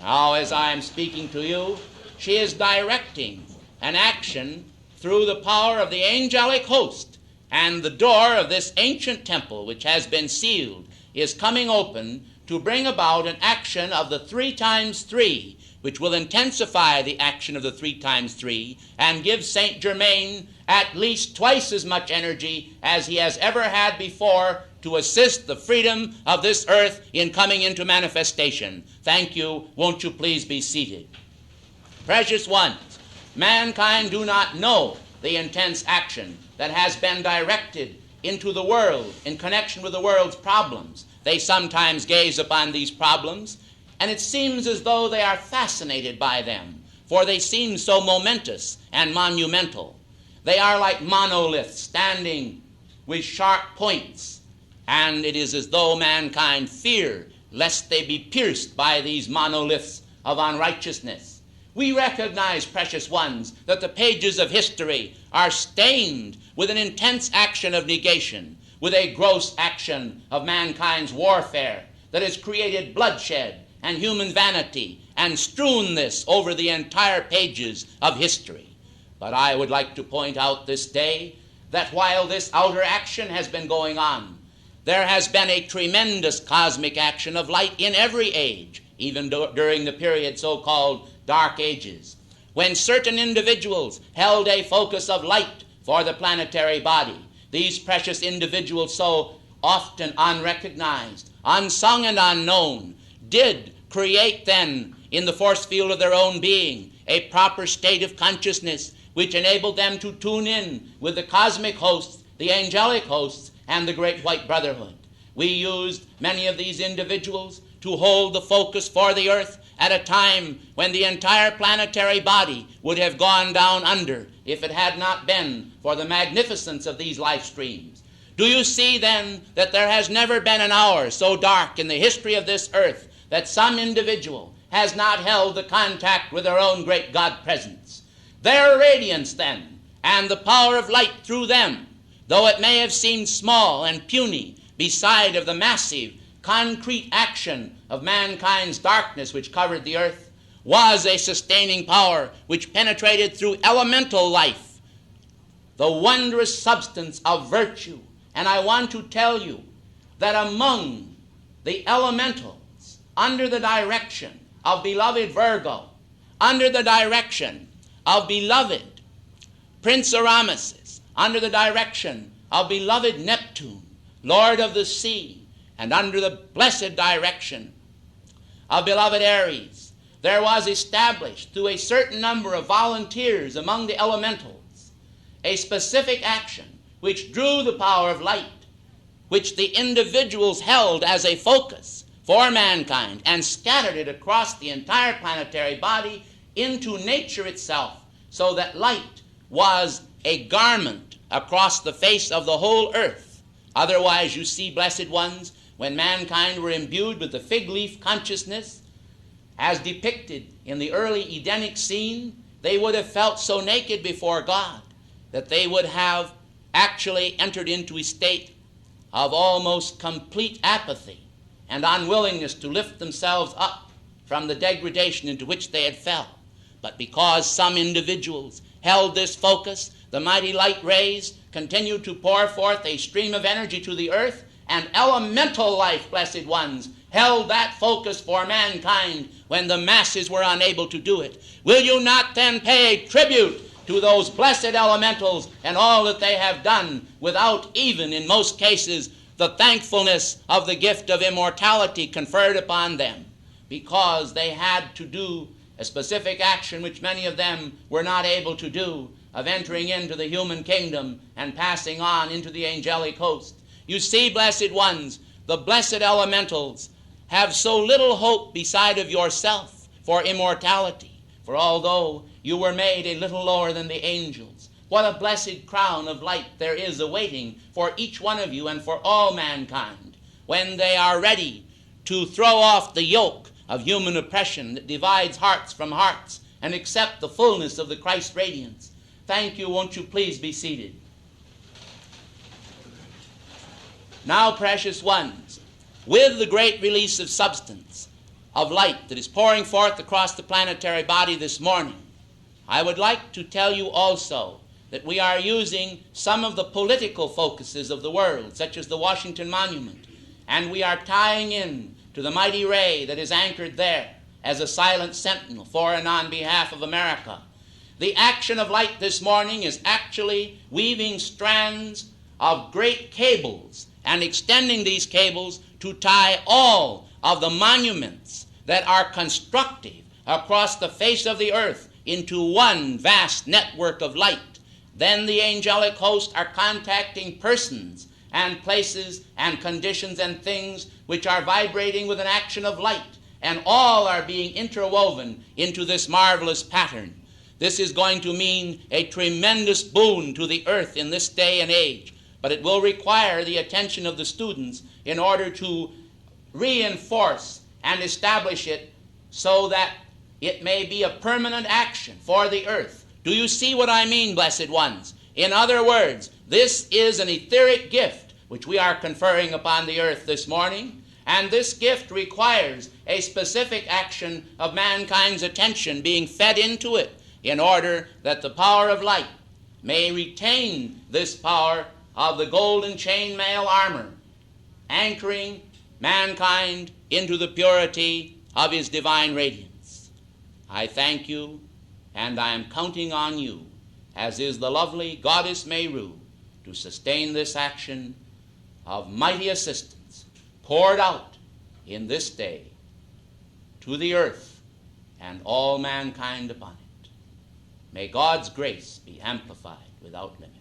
Now, as I am speaking to you, she is directing an action through the power of the angelic host, and the door of this ancient temple, which has been sealed, is coming open to bring about an action of the 3 times 3, which will intensify the action of the 3 times 3 and give Saint Germain at least twice as much energy as he has ever had before to assist the freedom of this earth in coming into manifestation. Thank you. Won't you please be seated? Precious ones, mankind do not know the intense action that has been directed into the world in connection with the world's problems. They sometimes gaze upon these problems, and it seems as though they are fascinated by them, for they seem so momentous and monumental. They are like monoliths standing with sharp points, and it is as though mankind fear lest they be pierced by these monoliths of unrighteousness. We recognize, precious ones, that the pages of history are stained with an intense action of negation, with a gross action of mankind's warfare that has created bloodshed and human vanity and strewn this over the entire pages of history. But I would like to point out this day that while this outer action has been going on, there has been a tremendous cosmic action of light in every age, even during the period so-called Dark Ages, when certain individuals held a focus of light for the planetary body. These precious individuals, so often unrecognized, unsung and unknown, did create then in the force field of their own being a proper state of consciousness which enabled them to tune in with the cosmic hosts, the angelic hosts, and the great white brotherhood. We used many of these individuals to hold the focus for the earth at a time when the entire planetary body would have gone down under if it had not been for the magnificence of these life streams. Do you see then that there has never been an hour so dark in the history of this earth that some individual has not held the contact with their own great God presence? Their radiance then, and the power of light through them, though it may have seemed small and puny beside of the massive concrete action of mankind's darkness which covered the earth, was a sustaining power which penetrated through elemental life, the wondrous substance of virtue. And I want to tell you that among the elementals, under the direction of beloved Virgo, under the direction of beloved Prince Aramis, under the direction of beloved Neptune, Lord of the sea, and under the blessed direction of beloved Aries, there was established through a certain number of volunteers among the elementals a specific action which drew the power of light, which the individuals held as a focus for mankind and scattered it across the entire planetary body into nature itself, so that light was a garment across the face of the whole earth. Otherwise, you see, blessed ones, when mankind were imbued with the fig leaf consciousness, as depicted in the early Edenic scene, they would have felt so naked before God that they would have actually entered into a state of almost complete apathy and unwillingness to lift themselves up from the degradation into which they had fell. But because some individuals held this focus, the mighty light rays continued to pour forth a stream of energy to the earth, and elemental life, blessed ones, held that focus for mankind when the masses were unable to do it. Will you not then pay tribute to those blessed elementals and all that they have done, without even, in most cases, the thankfulness of the gift of immortality conferred upon them, because they had to do a specific action which many of them were not able to do, of entering into the human kingdom and passing on into the angelic host. You see, blessed ones, the blessed elementals have so little hope beside of yourself for immortality. For although you were made a little lower than the angels, what a blessed crown of light there is awaiting for each one of you and for all mankind when they are ready to throw off the yoke of human oppression that divides hearts from hearts and accept the fullness of the Christ radiance. Thank you. Won't you please be seated? Now, precious ones, with the great release of substance, of light that is pouring forth across the planetary body this morning, I would like to tell you also that we are using some of the political focuses of the world, such as the Washington Monument, and we are tying in to the mighty ray that is anchored there as a silent sentinel for and on behalf of America. The action of light this morning is actually weaving strands of great cables and extending these cables to tie all of the monuments that are constructive across the face of the earth into one vast network of light. Then the angelic hosts are contacting persons and places and conditions and things which are vibrating with an action of light, and all are being interwoven into this marvelous pattern. This is going to mean a tremendous boon to the earth in this day and age, but it will require the attention of the students in order to reinforce and establish it so that it may be a permanent action for the earth. Do you see what I mean, blessed ones? In other words, this is an etheric gift which we are conferring upon the earth this morning, and this gift requires a specific action of mankind's attention being fed into it in order that the power of light may retain this power of the golden chainmail armor, anchoring mankind into the purity of his divine radiance. I thank you, and I am counting on you, as is the lovely goddess Meru, to sustain this action of mighty assistance poured out in this day to the earth and all mankind upon it. May God's grace be amplified without limit.